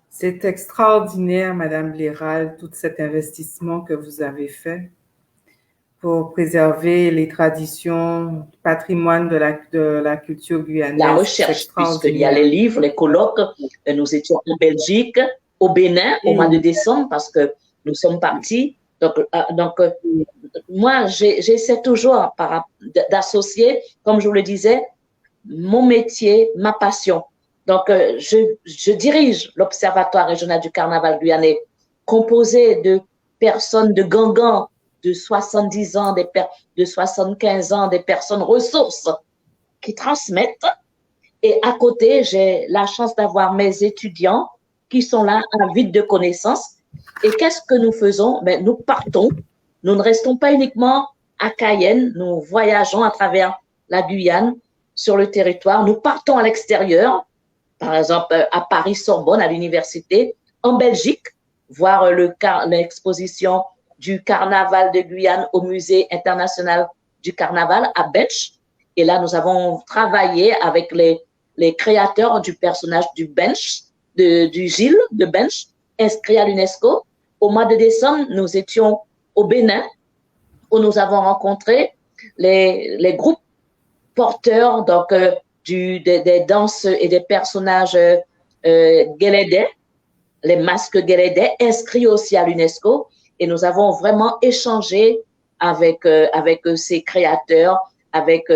C'est extraordinaire, Madame Léral, tout cet investissement que vous avez fait pour préserver les traditions, le patrimoine de la culture guyanaise. La recherche, puisqu'il y a les livres, les colloques. Nous étions en Belgique, au Bénin, au mois de décembre, parce que nous sommes partis. Donc moi, j'essaie toujours d'associer, comme je vous le disais, mon métier, ma passion. Donc, je dirige l'Observatoire régional du carnaval guyanais, composé de personnes de Gangan, de 70 ans, de 75 ans, des personnes ressources qui transmettent. Et à côté, j'ai la chance d'avoir mes étudiants qui sont là avides de connaissances. Et qu'est-ce que nous faisons? Ben, nous partons. Nous ne restons pas uniquement à Cayenne. Nous voyageons à travers la Guyane, sur le territoire. Nous partons à l'extérieur, par exemple à Paris-Sorbonne, à l'université, en Belgique, voir l'exposition du carnaval de Guyane au Musée international du carnaval à Bench. Et là, nous avons travaillé avec les créateurs du personnage du Bench, du Gilles de Bench, inscrit à l'UNESCO. Au mois de décembre, nous étions au Bénin, où nous avons rencontré les groupes porteurs donc, des danses et des personnages guélédais, les masques guélédais, inscrits aussi à l'UNESCO. Et nous avons vraiment échangé avec ces créateurs, avec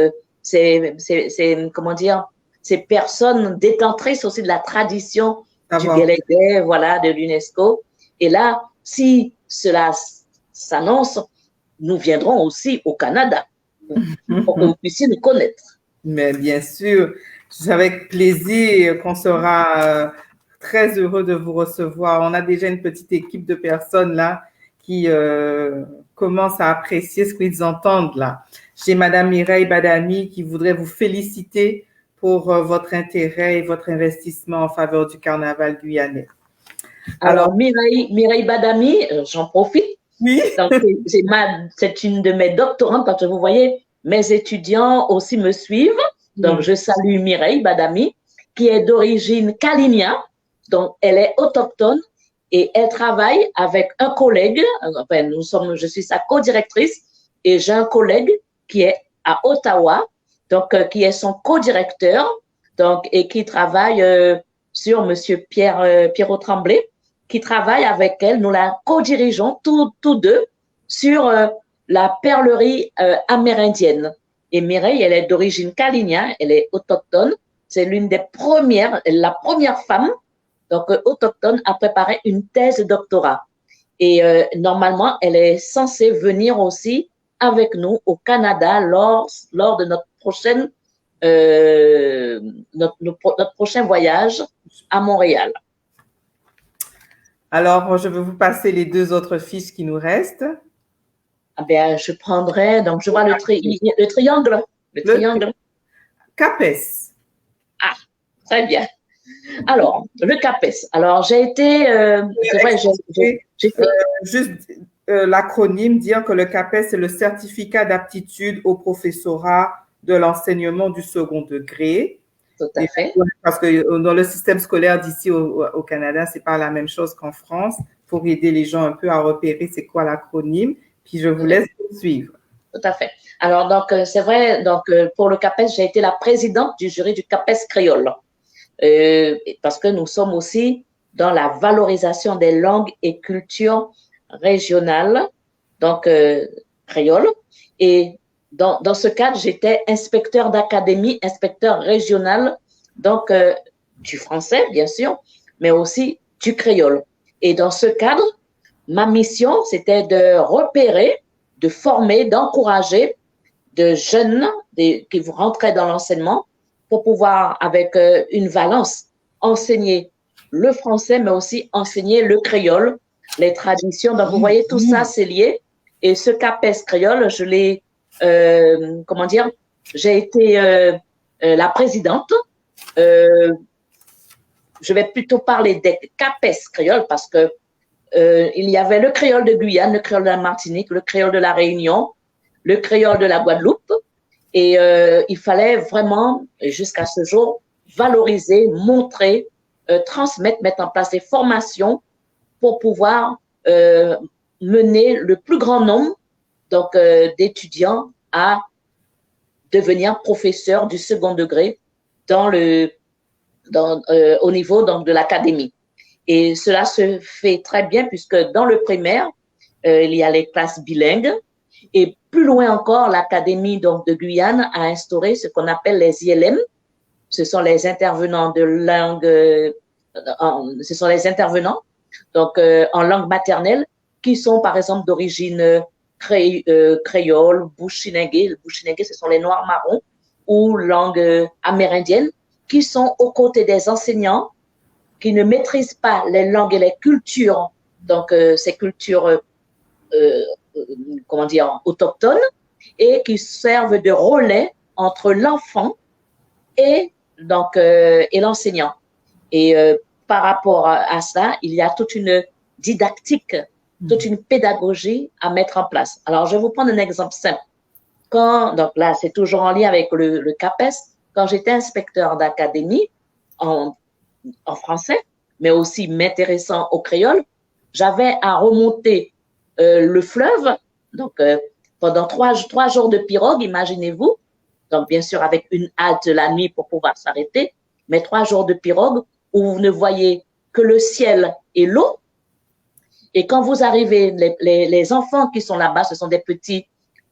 comment dire, ces personnes détentrices aussi de la tradition du guélédais, voilà, de l'UNESCO. Et là, si cela s'annonce, nous viendrons aussi au Canada pour que vous puissiez nous connaître. Mais bien sûr, c'est avec plaisir qu'on sera très heureux de vous recevoir. On a déjà une petite équipe de personnes là qui commencent à apprécier ce qu'ils entendent là. J'ai Madame Mireille Badami qui voudrait vous féliciter pour votre intérêt et votre investissement en faveur du carnaval guyanais. Alors Mireille Badami, j'en profite. Oui. Donc, c'est une de mes doctorantes, parce que vous voyez, mes étudiants aussi me suivent. Donc, je salue Mireille Badami, qui est d'origine Kalinia. Donc, elle est autochtone et elle travaille avec un collègue. Enfin, je suis sa co-directrice et j'ai un collègue qui est à Ottawa, donc qui est son co-directeur donc, et qui travaille sur Monsieur Pierrot Tremblay, qui travaille avec elle. Nous la co-dirigeons tous deux sur la perlerie amérindienne. Et Mireille, elle est d'origine Kalinia, elle est autochtone. C'est l'une des premières, la première femme, donc autochtone, à préparer une thèse de doctorat. Et normalement, elle est censée venir aussi avec nous au Canada lors de notre prochaine notre prochain voyage à Montréal. Alors, je vais vous passer les 2 autres fiches qui nous restent. Ah bien, je prendrai, donc je vois le triangle. Le triangle. CAPES. Ah, très bien. Alors, le CAPES. Alors, j'ai été, c'est vrai, j'ai fait. Juste l'acronyme, dire que le CAPES, c'est le certificat d'aptitude au professorat de l'enseignement du second degré. Tout à fait. Parce que dans le système scolaire d'ici au Canada, c'est pas la même chose qu'en France. Pour aider les gens un peu à repérer c'est quoi l'acronyme. Puis je vous laisse suivre. Tout à fait. Alors, donc, c'est vrai, donc, pour le CAPES, j'ai été la présidente du jury du CAPES créole. Parce que nous sommes aussi dans la valorisation des langues et cultures régionales, donc créole. Et dans ce cadre, j'étais inspecteur d'académie, inspecteur régional, donc du français, bien sûr, mais aussi du créole. Et dans ce cadre, ma mission, c'était de repérer, de former, d'encourager de jeunes qui rentraient dans l'enseignement pour pouvoir, avec une valence, enseigner le français, mais aussi enseigner le créole, les traditions. Donc, vous voyez, tout ça, c'est lié. Et ce CAPES créole, je l'ai, comment dire, j'ai été la présidente. Je vais plutôt parler des CAPES créole parce que il y avait le créole de Guyane, le créole de la Martinique, le créole de la Réunion, le créole de la Guadeloupe. Et il fallait vraiment, jusqu'à ce jour, valoriser, montrer, transmettre, mettre en place des formations pour pouvoir mener le plus grand nombre donc d'étudiants à devenir professeurs du second degré au niveau donc de l'académie. Et cela se fait très bien puisque dans le primaire, il y a les classes bilingues et plus loin encore, l'Académie donc de Guyane a instauré ce qu'on appelle les ILM. Ce sont les intervenants de langue, ce sont les intervenants donc en langue maternelle qui sont par exemple d'origine créole, bushinengue. Le bushinengue, ce sont les Noirs marrons ou langue amérindienne qui sont aux côtés des enseignants qui ne maîtrisent pas les langues et les cultures, donc ces cultures, comment dire, autochtones, et qui servent de relais entre l'enfant et donc et l'enseignant. Et par rapport à ça, il y a toute une didactique, toute une pédagogie à mettre en place. Alors, je vais vous prendre un exemple simple. Donc là, c'est toujours en lien avec le CAPES. Quand j'étais inspecteur d'académie en français, mais aussi m'intéressant au créole, j'avais à remonter le fleuve, donc pendant trois jours de pirogue, imaginez-vous, donc bien sûr avec une halte la nuit pour pouvoir s'arrêter, mais 3 jours de pirogue où vous ne voyez que le ciel et l'eau. Et quand vous arrivez, les enfants qui sont là-bas, ce sont des petits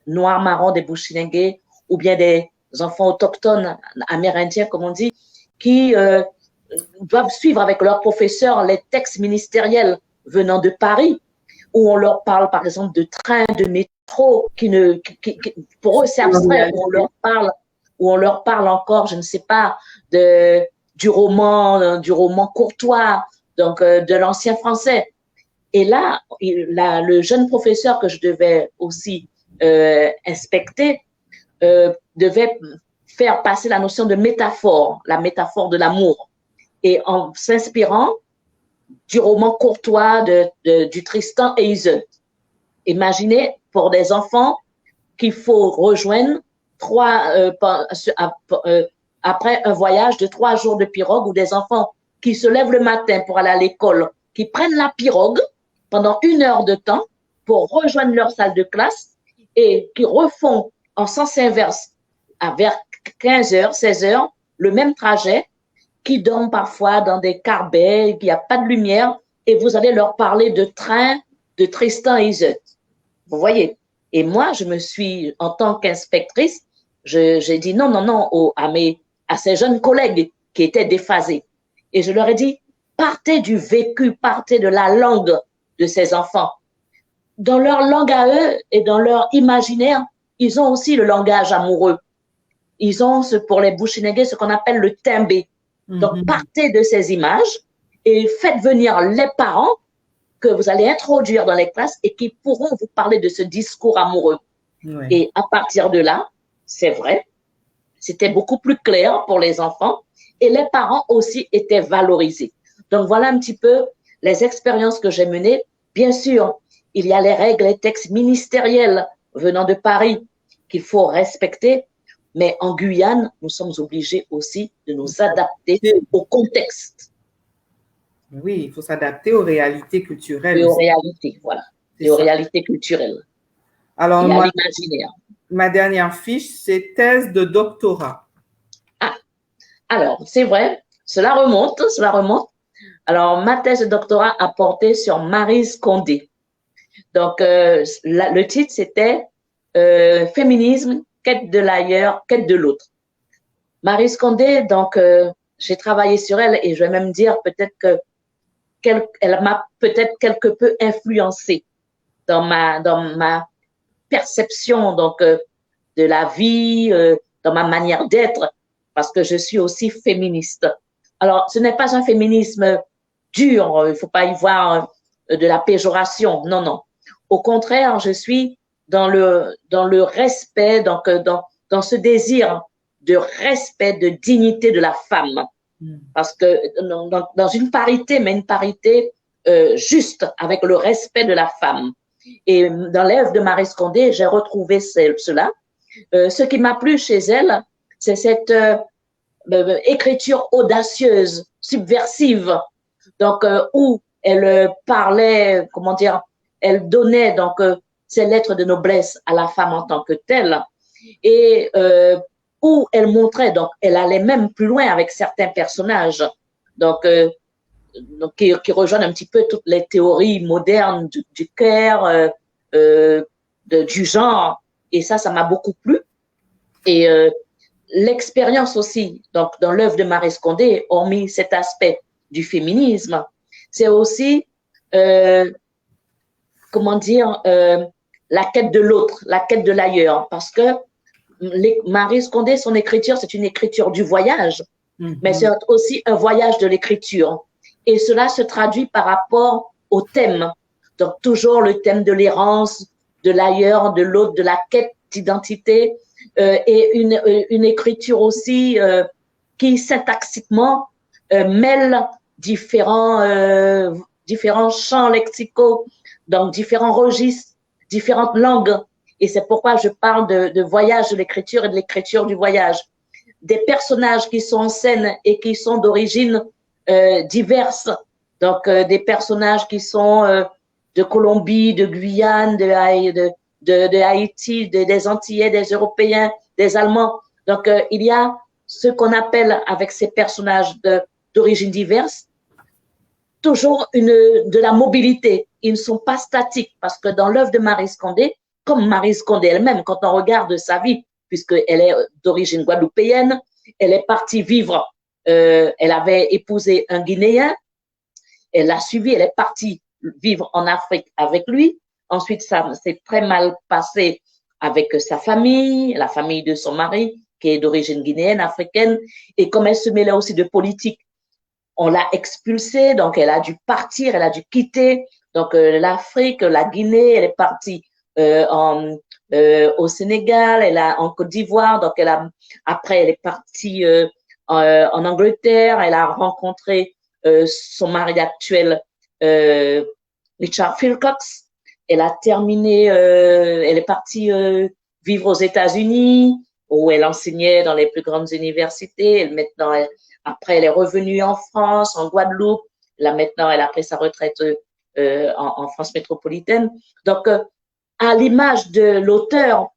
noirs marrons, des bushinengue, ou bien des enfants autochtones amérindiens, comme on dit, qui doivent suivre avec leurs professeurs les textes ministériels venant de Paris, où on leur parle par exemple de trains, de métro, pour eux c'est abstrait, où on leur parle encore, je ne sais pas, du roman courtois, donc de l'ancien français. Et là, le jeune professeur que je devais aussi inspecter devait faire passer la notion de métaphore, la métaphore de l'amour, et en s'inspirant du roman courtois du Tristan et Iseult. Imaginez pour des enfants qu'il faut rejoindre après un voyage de 3 jours de pirogue, ou des enfants qui se lèvent le matin pour aller à l'école, qui prennent la pirogue pendant 1 heure de temps pour rejoindre leur salle de classe et qui refont en sens inverse vers 15 heures, 16 heures, le même trajet, qui dorment parfois dans des carbets, il n'y a pas de lumière, et vous allez leur parler de train de Tristan et Iseult. Vous voyez? Et moi, je me suis, en tant qu'inspectrice, j'ai dit non, non, non à ces jeunes collègues qui étaient déphasés. Et je leur ai dit, partez du vécu, partez de la langue de ces enfants. Dans leur langue à eux et dans leur imaginaire, ils ont aussi le langage amoureux. Ils ont, pour les Bushinege, ce qu'on appelle le timbé. Donc, partez de ces images et faites venir les parents que vous allez introduire dans les classes et qui pourront vous parler de ce discours amoureux. Ouais. Et à partir de là, c'est vrai, c'était beaucoup plus clair pour les enfants et les parents aussi étaient valorisés. Donc, voilà un petit peu les expériences que j'ai menées. Bien sûr, il y a les règles et textes ministériels venant de Paris qu'il faut respecter, mais en Guyane, nous sommes obligés aussi de nous adapter au contexte. Oui, il faut s'adapter aux réalités culturelles. Et aux réalités, voilà. Et aux réalités culturelles. Alors, moi, ma dernière fiche, c'est thèse de doctorat. Ah, alors, c'est vrai, cela remonte. Alors, ma thèse de doctorat a porté sur Maryse Condé. Donc, le titre, c'était Féminisme, quête de l'ailleurs, quête de l'autre. Maryse Condé, donc, j'ai travaillé sur elle et je vais même dire peut-être qu'elle m'a peut-être quelque peu influencée dans ma perception donc de la vie, dans ma manière d'être, parce que je suis aussi féministe. Alors, ce n'est pas un féminisme dur, il ne faut pas y voir de la péjoration, non, non. Au contraire, je suis dans le respect, donc dans ce désir de respect, de dignité de la femme. Parce que dans une parité, mais une parité juste, avec le respect de la femme. Et dans l'œuvre de Maryse Condé, j'ai retrouvé cela. Ce qui m'a plu chez elle, c'est cette écriture audacieuse, subversive, donc où elle parlait, comment dire, elle donnait donc ses lettres de noblesse à la femme en tant que telle, et où elle montrait, donc elle allait même plus loin avec certains personnages, donc qui rejoignent un petit peu toutes les théories modernes du care, du genre, et ça m'a beaucoup plu. Et l'expérience aussi, donc dans l'œuvre de Maryse Condé, hormis cet aspect du féminisme, c'est aussi, comment dire, la quête de l'autre, la quête de l'ailleurs, parce que Maryse Condé, son écriture, c'est une écriture du voyage, mais c'est aussi un voyage de l'écriture. Et cela se traduit par rapport au thème. Donc, toujours le thème de l'errance, de l'ailleurs, de l'autre, de la quête d'identité, et une écriture aussi qui syntaxiquement mêle différents champs lexicaux, donc différents registres, différentes langues. Et c'est pourquoi je parle de voyage de l'écriture et de l'écriture du voyage. Des personnages qui sont en scène et qui sont d'origine diverses. Donc, des personnages qui sont de Colombie, de Guyane, de Haïti, des Antillais, des Européens, des Allemands. Donc, il y a ce qu'on appelle avec ces personnages d'origine diverse, toujours de la mobilité. Ils ne sont pas statiques parce que dans l'œuvre de Maryse Condé, comme Maryse Condé elle-même, quand on regarde sa vie, puisqu'elle est d'origine guadeloupéenne, elle est partie vivre, elle avait épousé un Guinéen, elle l'a suivi, elle est partie vivre en Afrique avec lui. Ensuite, ça s'est très mal passé avec sa famille, la famille de son mari, qui est d'origine guinéenne, africaine. Et comme elle se mêlait aussi de politique, on l'a expulsée, donc elle a dû partir, elle a dû quitter donc l'Afrique, la Guinée, elle est partie au Sénégal, en Côte d'Ivoire, donc après elle est partie en Angleterre, elle a rencontré son mari actuel, Richard Philcox. Elle a terminé, elle est partie vivre aux États-Unis, où elle enseignait dans les plus grandes universités. Après, elle est revenue en France, en Guadeloupe. Là, maintenant, elle a pris sa retraite en France métropolitaine. Donc, à l'image de l'auteur,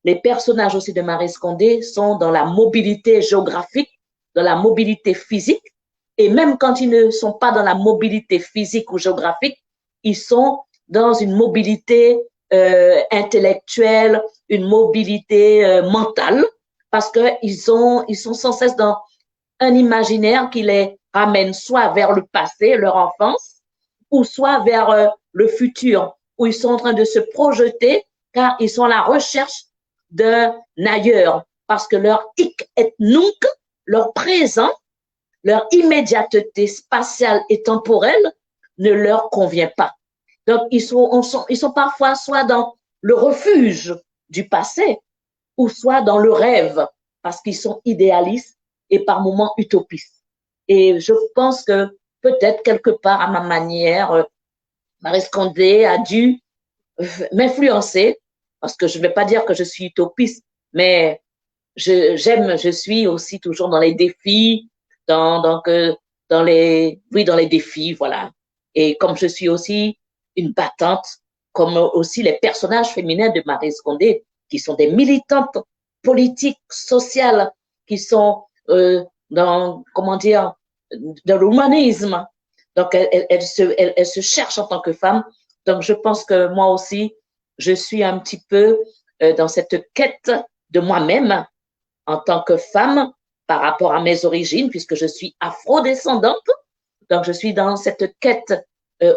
les personnages aussi de Maryse Condé sont dans la mobilité géographique dans la mobilité physique. Et même quand ils ne sont pas dans la mobilité physique ou géographique, ils sont dans une mobilité intellectuelle, une mobilité mentale, parce qu'ils sont sans cesse dans un imaginaire qui les ramène soit vers le passé, leur enfance, ou soit vers le futur, où ils sont en train de se projeter, car ils sont à la recherche d'un ailleurs, parce que leur hic et nunc, leur présent, leur immédiateté spatiale et temporelle ne leur convient pas. Donc, ils sont parfois soit dans le refuge du passé, ou soit dans le rêve, parce qu'ils sont idéalistes et par moments utopistes. Et je pense que peut-être quelque part à ma manière, Maryse Condé a dû m'influencer, parce que je ne vais pas dire que je suis utopiste, mais je suis aussi toujours dans les défis, dans les défis, voilà. Et comme je suis aussi une battante, comme aussi les personnages féminins de Maryse Condé, qui sont des militantes politiques, sociales, qui sont comment dire, dans l'humanisme. Donc, elle se cherche en tant que femme. Donc, je pense que moi aussi, je suis un petit peu dans cette quête de moi-même en tant que femme par rapport à mes origines, puisque je suis afro-descendante. Donc, je suis dans cette quête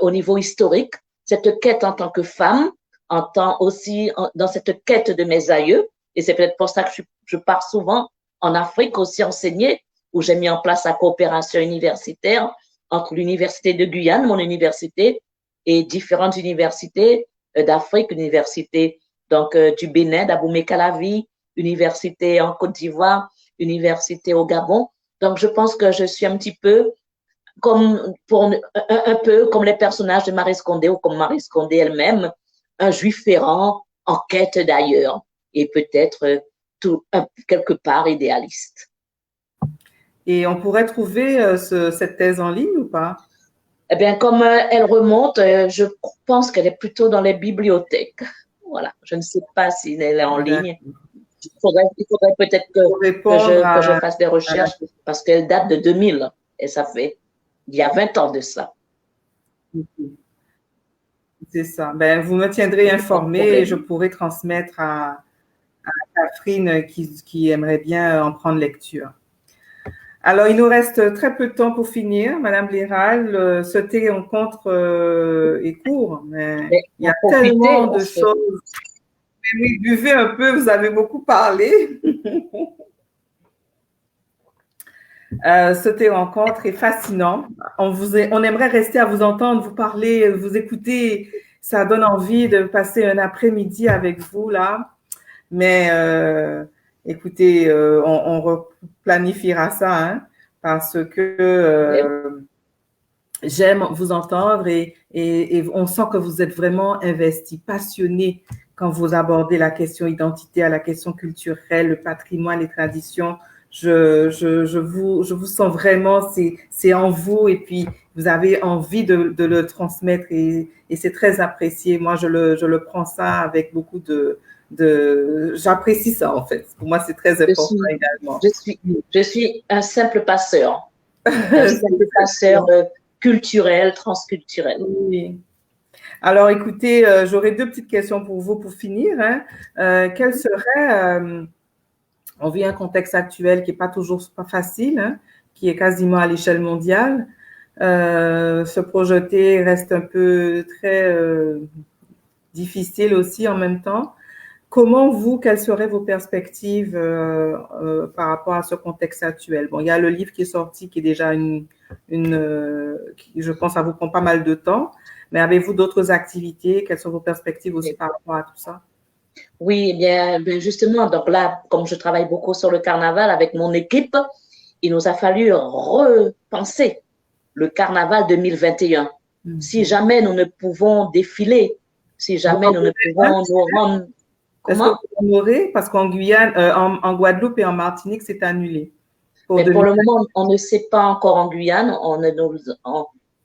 au niveau historique, cette quête en tant que femme, dans cette quête de mes aïeux. Et c'est peut-être pour ça que je pars souvent en Afrique aussi enseigner, où j'ai mis en place la coopération universitaire entre l'université de Guyane, mon université, et différentes universités d'Afrique, université donc du Bénin, d'Abomey-Calavi, université en Côte d'Ivoire, université au Gabon. Donc, je pense que je suis un petit peu comme un peu comme les personnages de Maryse Condé ou comme Maryse Condé elle-même, un juif errant en quête d'ailleurs et peut-être quelque part idéaliste. Et on pourrait trouver cette thèse en ligne ou pas? Eh bien, comme elle remonte, je pense qu'elle est plutôt dans les bibliothèques. Voilà, je ne sais pas si elle est en ligne. Il faudrait peut-être que je fasse des recherches parce qu'elle date de 2000 et ça fait il y a 20 ans de ça. C'est ça. Ben, vous me tiendrez informée et je pourrai transmettre à Catherine qui aimerait bien en prendre lecture. Alors, il nous reste très peu de temps pour finir, Madame Léral. Ce télérencontre est court, mais il y a tellement de choses. Oui, buvez un peu, vous avez beaucoup parlé. Ce télérencontre est fascinant. On aimerait rester à vous entendre, vous parler, vous écouter. Ça donne envie de passer un après-midi avec vous là. Mais écoutez, on replanifiera ça, hein, parce que j'aime vous entendre et on sent que vous êtes vraiment investi, passionné quand vous abordez la question identitaire, la question culturelle, le patrimoine, les traditions. Je vous sens vraiment, c'est en vous et puis vous avez envie de le transmettre et c'est très apprécié. Moi, je le prends ça avec beaucoup j'apprécie ça en fait. Pour moi, c'est très important également. Je suis un simple passeur. Un simple passeur culturel, transculturel. Oui. Alors, écoutez, j'aurais deux petites questions pour vous pour finir. Hein. Quel serait, on vit un contexte actuel qui n'est pas toujours pas facile, hein, qui est quasiment à l'échelle mondiale. Se projeter reste un peu très difficile aussi en même temps. Comment quelles seraient vos perspectives par rapport à ce contexte actuel? Bon, il y a le livre qui est sorti, qui est déjà je pense, ça vous prend pas mal de temps. Mais avez-vous d'autres activités? Quelles sont vos perspectives aussi par rapport à tout ça? Oui, bien justement, donc là, comme je travaille beaucoup sur le carnaval avec mon équipe, il nous a fallu repenser le carnaval 2021. Si jamais nous ne pouvons défiler, si jamais nous ne pouvons nous rendre... Comment? Parce qu'en Guyane, en Guadeloupe et en Martinique, c'est annulé. Mais pour le moment, on ne sait pas encore en Guyane.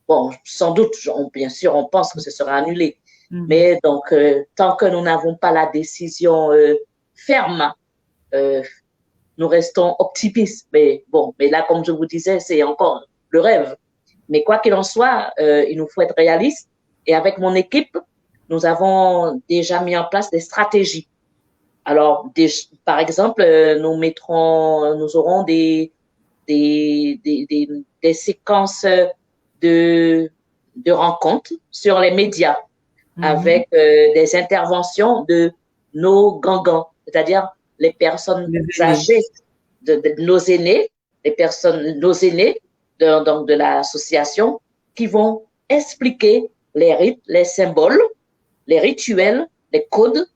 Bon, sans doute, bien sûr, on pense que ce sera annulé. Mais donc, tant que nous n'avons pas la décision ferme, nous nous restons optimistes. Mais bon, mais là, comme je vous disais, c'est encore le rêve. Mais quoi qu'il en soit, il nous faut être réalistes. Et avec mon équipe, nous avons déjà mis en place des stratégies. Alors, par exemple, nous aurons des séquences de rencontres sur les médias avec des interventions de nos gangans, c'est-à-dire les personnes âgées, de nos aînés, nos aînés donc de l'association, qui vont expliquer les rites, les symboles, les rituels, les codes,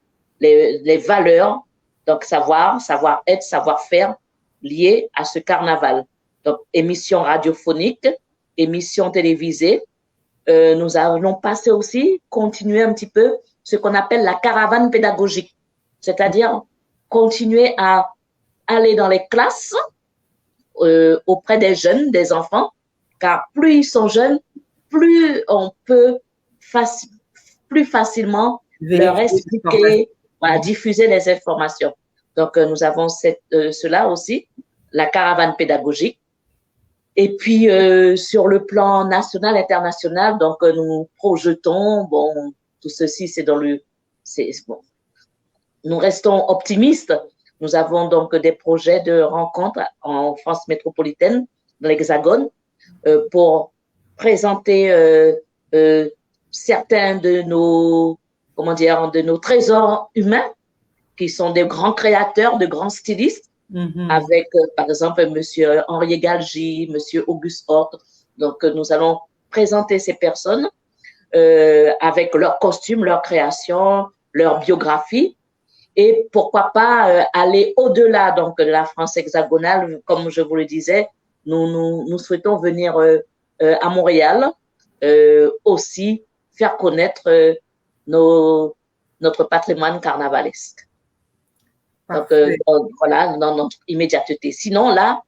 les valeurs, donc savoir-être, savoir-faire liés à ce carnaval. Donc, émissions radiophoniques, émissions télévisées. Nous allons passer aussi, continuer un petit peu ce qu'on appelle la caravane pédagogique, c'est-à-dire continuer à aller dans les classes auprès des jeunes, des enfants, car plus ils sont jeunes, plus on peut plus facilement leur expliquer, voilà, diffuser les informations. Donc, nous avons cela aussi, la caravane pédagogique. Et puis, sur le plan national, international, donc, nous projetons, bon, tout ceci, bon, nous restons optimistes. Nous avons donc des projets de rencontres en France métropolitaine, dans l'Hexagone, pour présenter certains de nos trésors humains qui sont des grands créateurs, de grands stylistes, avec, par exemple, Monsieur Henri Galgi, Monsieur Auguste Horte. Donc, nous allons présenter ces personnes avec leurs costumes, leurs créations, leur biographie. Et pourquoi pas aller au-delà donc de la France hexagonale, comme je vous le disais, nous souhaitons venir à Montréal aussi faire connaître notre patrimoine carnavalesque. Donc voilà, dans notre immédiateté. Sinon là,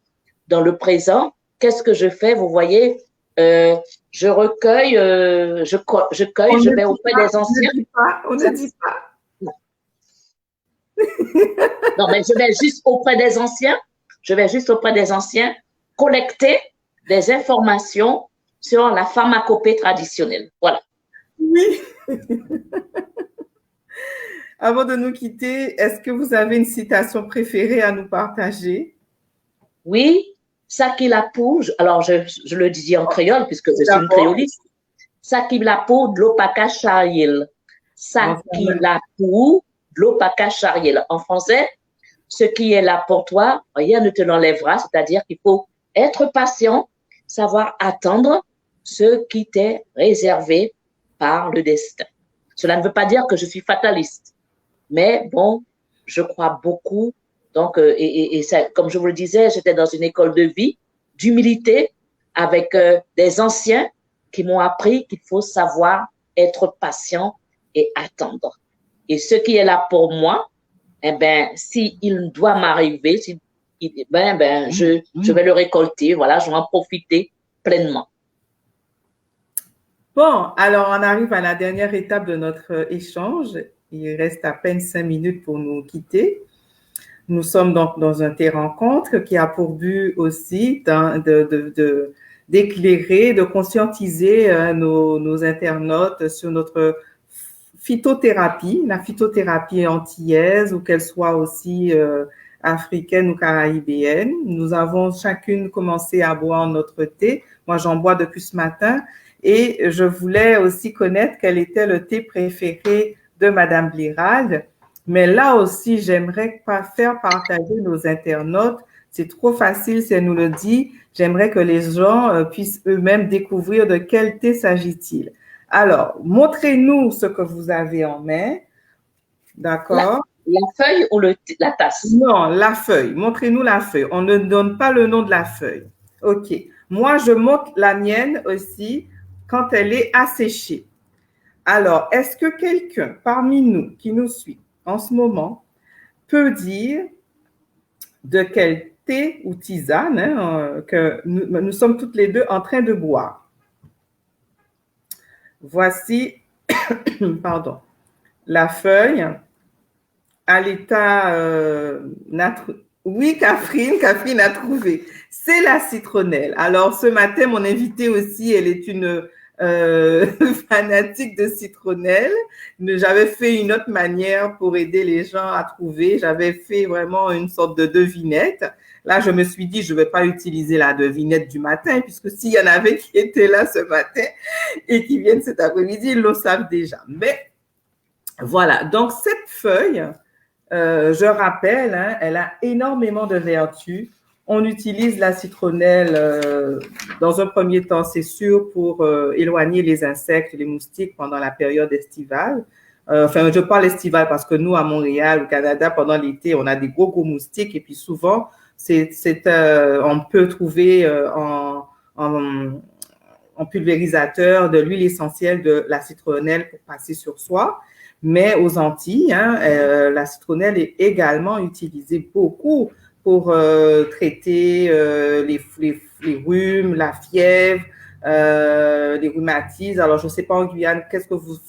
dans le présent, qu'est-ce que je fais? Vous voyez, je recueille, je vais auprès des anciens. On ne dit pas. Non, mais je vais juste auprès des anciens. Je vais juste auprès des anciens collecter des informations sur la pharmacopée traditionnelle. Voilà. Oui. Avant de nous quitter, est-ce que vous avez une citation préférée à nous partager? Oui, Saki Lapou, alors je le dis en créole puisque je suis une créoliste. Saki Lapou de l'Opaka Chariel. Saki Lapou de l'Opaka Chariel. En français, ce qui est là pour toi, rien ne te l'enlèvera, c'est-à-dire qu'il faut être patient, savoir attendre ce qui t'est réservé par le destin. Cela ne veut pas dire que je suis fataliste, mais bon, je crois beaucoup. Donc, et ça, comme je vous le disais, j'étais dans une école de vie, d'humilité, avec des anciens qui m'ont appris qu'il faut savoir être patient et attendre. Et ce qui est là pour moi, eh ben, s'il doit m'arriver, je vais le récolter, voilà, je vais en profiter pleinement. Bon, alors on arrive à la dernière étape de notre échange. Il reste à peine 5 minutes pour nous quitter. Nous sommes donc dans un thé rencontre qui a pour but aussi d'éclairer, de conscientiser nos internautes sur notre phytothérapie, la phytothérapie antillaise ou qu'elle soit aussi africaine ou caribéenne. Nous avons chacune commencé à boire notre thé. Moi, j'en bois depuis ce matin et je voulais aussi connaître quel était le thé préféré de Madame Blirald. Mais là aussi, j'aimerais faire partager nos internautes. C'est trop facile si elle nous le dit. J'aimerais que les gens puissent eux-mêmes découvrir de quel thé s'agit-il. Alors, montrez-nous ce que vous avez en main. D'accord? La feuille ou la tasse? Non, la feuille. Montrez-nous la feuille. On ne donne pas le nom de la feuille. OK. Moi, je montre la mienne aussi quand elle est asséchée. Alors, est-ce que quelqu'un parmi nous qui nous suit en ce moment peut dire de quel thé ou tisane que nous sommes toutes les deux en train de boire? Voici, pardon, la feuille à l'état Oui, Catherine a trouvé. C'est la citronnelle. Alors, ce matin, mon invitée aussi, elle est une fanatique de citronnelle. J'avais fait une autre manière pour aider les gens à trouver. J'avais fait vraiment une sorte de devinette. Là, je me suis dit, je ne vais pas utiliser la devinette du matin, puisque s'il y en avait qui étaient là ce matin et qui viennent cet après-midi, ils le savent déjà. Mais voilà, donc cette feuille, je rappelle, hein, elle a énormément de vertus. On utilise la citronnelle dans un premier temps, c'est sûr, pour éloigner les insectes, les moustiques pendant la période estivale. Enfin, je parle estivale parce que nous, à Montréal, au Canada, pendant l'été, on a des gros moustiques et puis souvent, on peut trouver en pulvérisateur de l'huile essentielle de la citronnelle pour passer sur soi. Mais aux Antilles, hein, la citronnelle est également utilisée beaucoup pour traiter les rhumes, la fièvre, les rhumatismes. Alors, je ne sais pas en Guyane,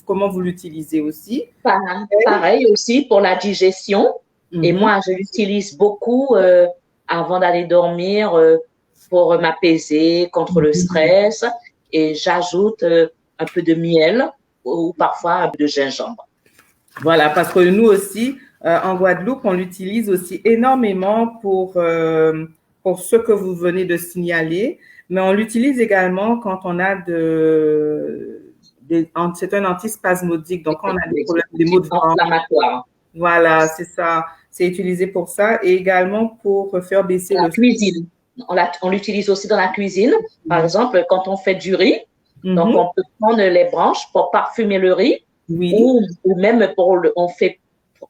comment vous l'utilisez aussi? Pareil aussi pour la digestion. Et moi, je l'utilise beaucoup avant d'aller dormir pour m'apaiser contre le stress. Et j'ajoute un peu de miel ou parfois un peu de gingembre. Voilà, parce que nous aussi, en Guadeloupe, on l'utilise aussi énormément pour ce que vous venez de signaler, mais on l'utilise également quand on a c'est un antispasmodique, donc on a des problèmes, des maux de ventre. Inflammatoire. Voilà, c'est ça. C'est utilisé pour ça et également pour faire baisser la cuisine. On l'utilise aussi dans la cuisine. Par exemple, quand on fait du riz, donc on peut prendre les branches pour parfumer le riz. Oui. Ou même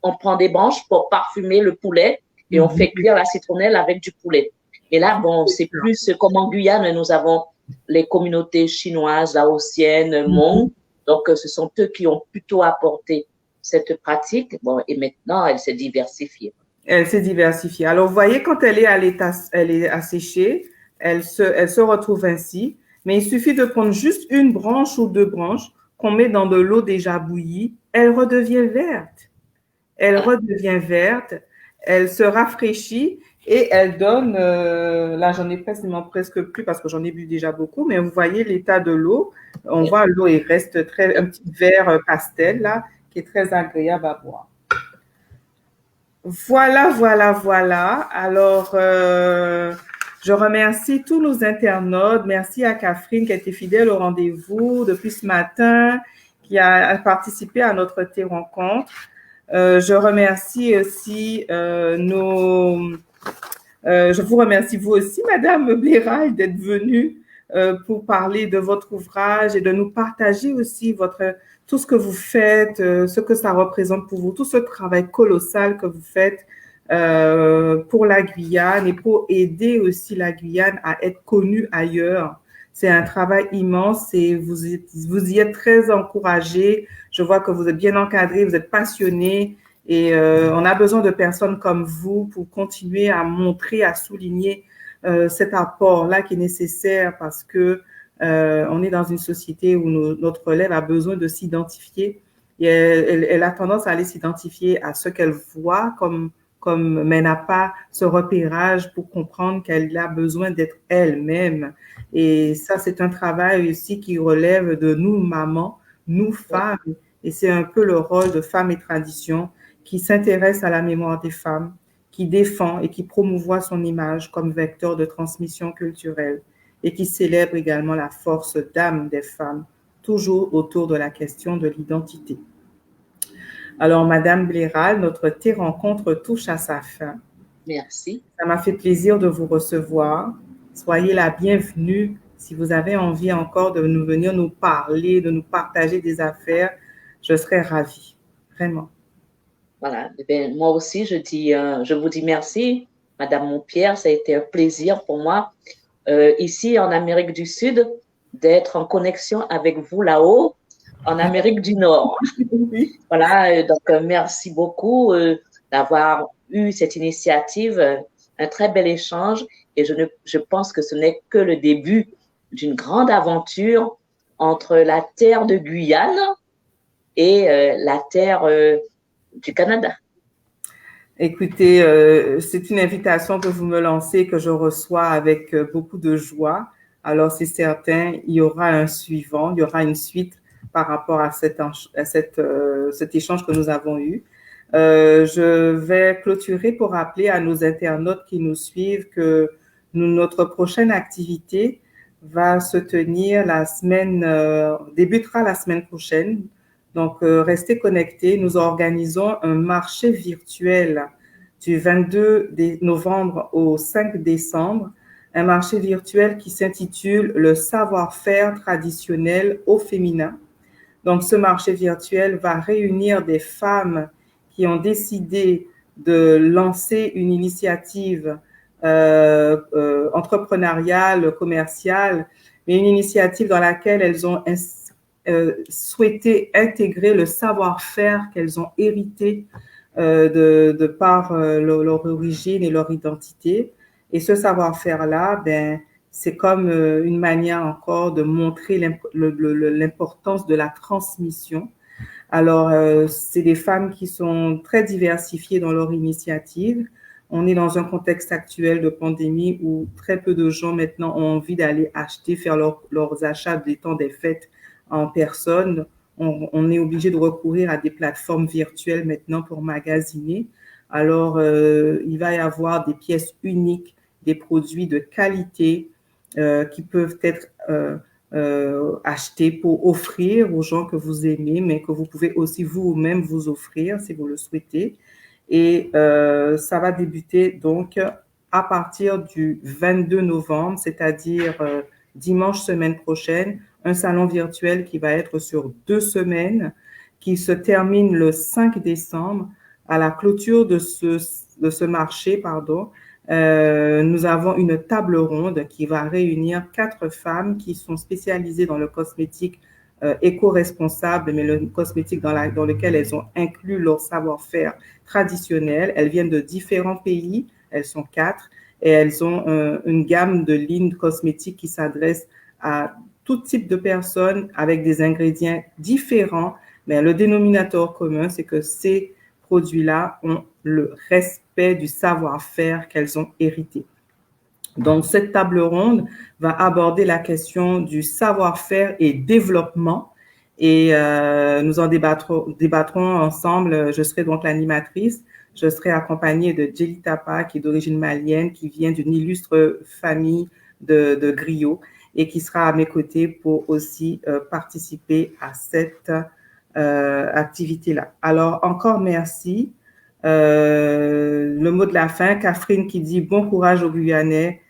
on prend des branches pour parfumer le poulet et on fait cuire la citronnelle avec du poulet. Et là, bon, c'est plus comme en Guyane, nous avons les communautés chinoises, laotiennes, Hmong. Donc, ce sont eux qui ont plutôt apporté cette pratique. Bon, et maintenant, elle s'est diversifiée. Elle s'est diversifiée. Alors, vous voyez, quand elle est asséchée, elle se retrouve ainsi. Mais il suffit de prendre juste une branche ou deux branches qu'on met dans de l'eau déjà bouillie, elle redevient verte. Elle redevient verte, elle se rafraîchit et elle donne, là j'en ai presque plus parce que j'en ai bu déjà beaucoup, mais vous voyez l'état de l'eau, on voit l'eau, il reste un petit vert pastel là, qui est très agréable à boire. Voilà. Alors, je remercie tous nos internautes. Merci à Catherine qui a été fidèle au rendez-vous depuis ce matin, qui a participé à notre thé rencontre. Je remercie aussi je vous remercie vous aussi, Madame Blerail, d'être venue pour parler de votre ouvrage et de nous partager aussi tout ce que vous faites, ce que ça représente pour vous, tout ce travail colossal que vous faites pour la Guyane et pour aider aussi la Guyane à être connue ailleurs. C'est un travail immense et vous y êtes très encouragés. Je vois que vous êtes bien encadrés, vous êtes passionnés et on a besoin de personnes comme vous pour continuer à montrer, à souligner cet apport-là qui est nécessaire parce que on est dans une société où notre relève a besoin de s'identifier et elle a tendance à aller s'identifier à ce qu'elle voit mais n'a pas ce repérage pour comprendre qu'elle a besoin d'être elle-même. Et ça, c'est un travail aussi qui relève de nous, mamans, nous, femmes. Et c'est un peu le rôle de Femmes et Traditions qui s'intéresse à la mémoire des femmes, qui défend et qui promouvoit son image comme vecteur de transmission culturelle et qui célèbre également la force d'âme des femmes, toujours autour de la question de l'identité. Alors, Madame Blerail, notre thé rencontre touche à sa fin. Merci. Ça m'a fait plaisir de vous recevoir. Soyez la bienvenue. Si vous avez envie encore de venir nous parler, de nous partager des affaires, je serais ravie. Vraiment. Voilà. Moi aussi, je vous dis merci, Madame Montpierre. Ça a été un plaisir pour moi, ici en Amérique du Sud, d'être en connexion avec vous là-haut, en Amérique du Nord. Oui. Voilà, donc merci beaucoup d'avoir eu cette initiative, un très bel échange et je pense que ce n'est que le début d'une grande aventure entre la terre de Guyane et la terre du Canada. Écoutez, c'est une invitation que vous me lancez, que je reçois avec beaucoup de joie. Alors, c'est certain, il y aura un suivant, il y aura une suite par rapport à cet échange que nous avons eu. Je vais clôturer pour rappeler à nos internautes qui nous suivent que notre prochaine activité va se tenir débutera la semaine prochaine. Donc, restez connectés. Nous organisons un marché virtuel du 22 novembre au 5 décembre, un marché virtuel qui s'intitule Le savoir-faire traditionnel au féminin. Donc, ce marché virtuel va réunir des femmes qui ont décidé de lancer une initiative entrepreneuriale, commerciale, mais une initiative dans laquelle elles ont souhaité intégrer le savoir-faire qu'elles ont hérité de par leur origine et leur identité. Et ce savoir-faire-là, ben, c'est comme une manière encore de montrer l'importance de la transmission. Alors, c'est des femmes qui sont très diversifiées dans leur initiative. On est dans un contexte actuel de pandémie où très peu de gens maintenant ont envie d'aller faire leurs achats des temps des fêtes en personne. On est obligé de recourir à des plateformes virtuelles maintenant pour magasiner. Alors, il va y avoir des pièces uniques, des produits de qualité qui peuvent être achetés pour offrir aux gens que vous aimez, mais que vous pouvez aussi vous-même vous offrir si vous le souhaitez. Et ça va débuter donc à partir du 22 novembre, c'est-à-dire dimanche semaine prochaine, un salon virtuel qui va être sur 2 semaines, qui se termine le 5 décembre. À la clôture de ce marché, nous avons une table ronde qui va réunir 4 femmes qui sont spécialisées dans le cosmétique éco-responsable, mais le cosmétique dans lequel elles ont inclus leur savoir-faire traditionnel. Elles viennent de différents pays, elles sont 4, et elles ont une gamme de lignes cosmétiques qui s'adresse à tout type de personnes avec des ingrédients différents, mais le dénominateur commun, c'est que ces produits-là ont le respect du savoir-faire qu'elles ont hérité. Donc, cette table ronde va aborder la question du savoir-faire et développement et nous en débattrons ensemble. Je serai donc l'animatrice. Je serai accompagnée de Djeli Tapa, qui est d'origine malienne, qui vient d'une illustre famille de griots et qui sera à mes côtés pour aussi participer à cette activité-là. Alors, encore merci. Le mot de la fin, Catherine qui dit bon courage aux Guyanais.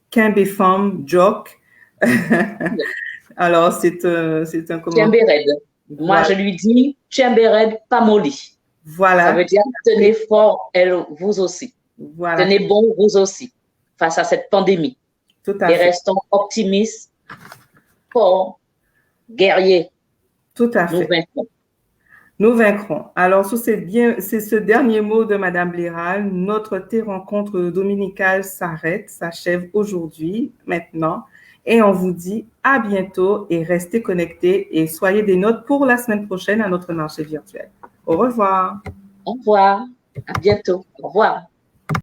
Kimbe femme, joke. Alors, c'est un commentaire. Tchembered. Moi, je lui dis Tchembered, pas molly. Voilà. Ça veut dire tenez fort, elle, vous aussi. Voilà. Tenez bon, vous aussi, face à cette pandémie. Tout à fait. Et restons optimistes, forts, guerriers. Tout à fait. Nous vaincrons. Nous vaincrons. Alors, c'est ce dernier mot de Madame Bliral. Notre rencontre dominicale s'achève aujourd'hui, maintenant. Et on vous dit à bientôt et restez connectés et soyez des notes pour la semaine prochaine à notre marché virtuel. Au revoir. Au revoir. À bientôt. Au revoir.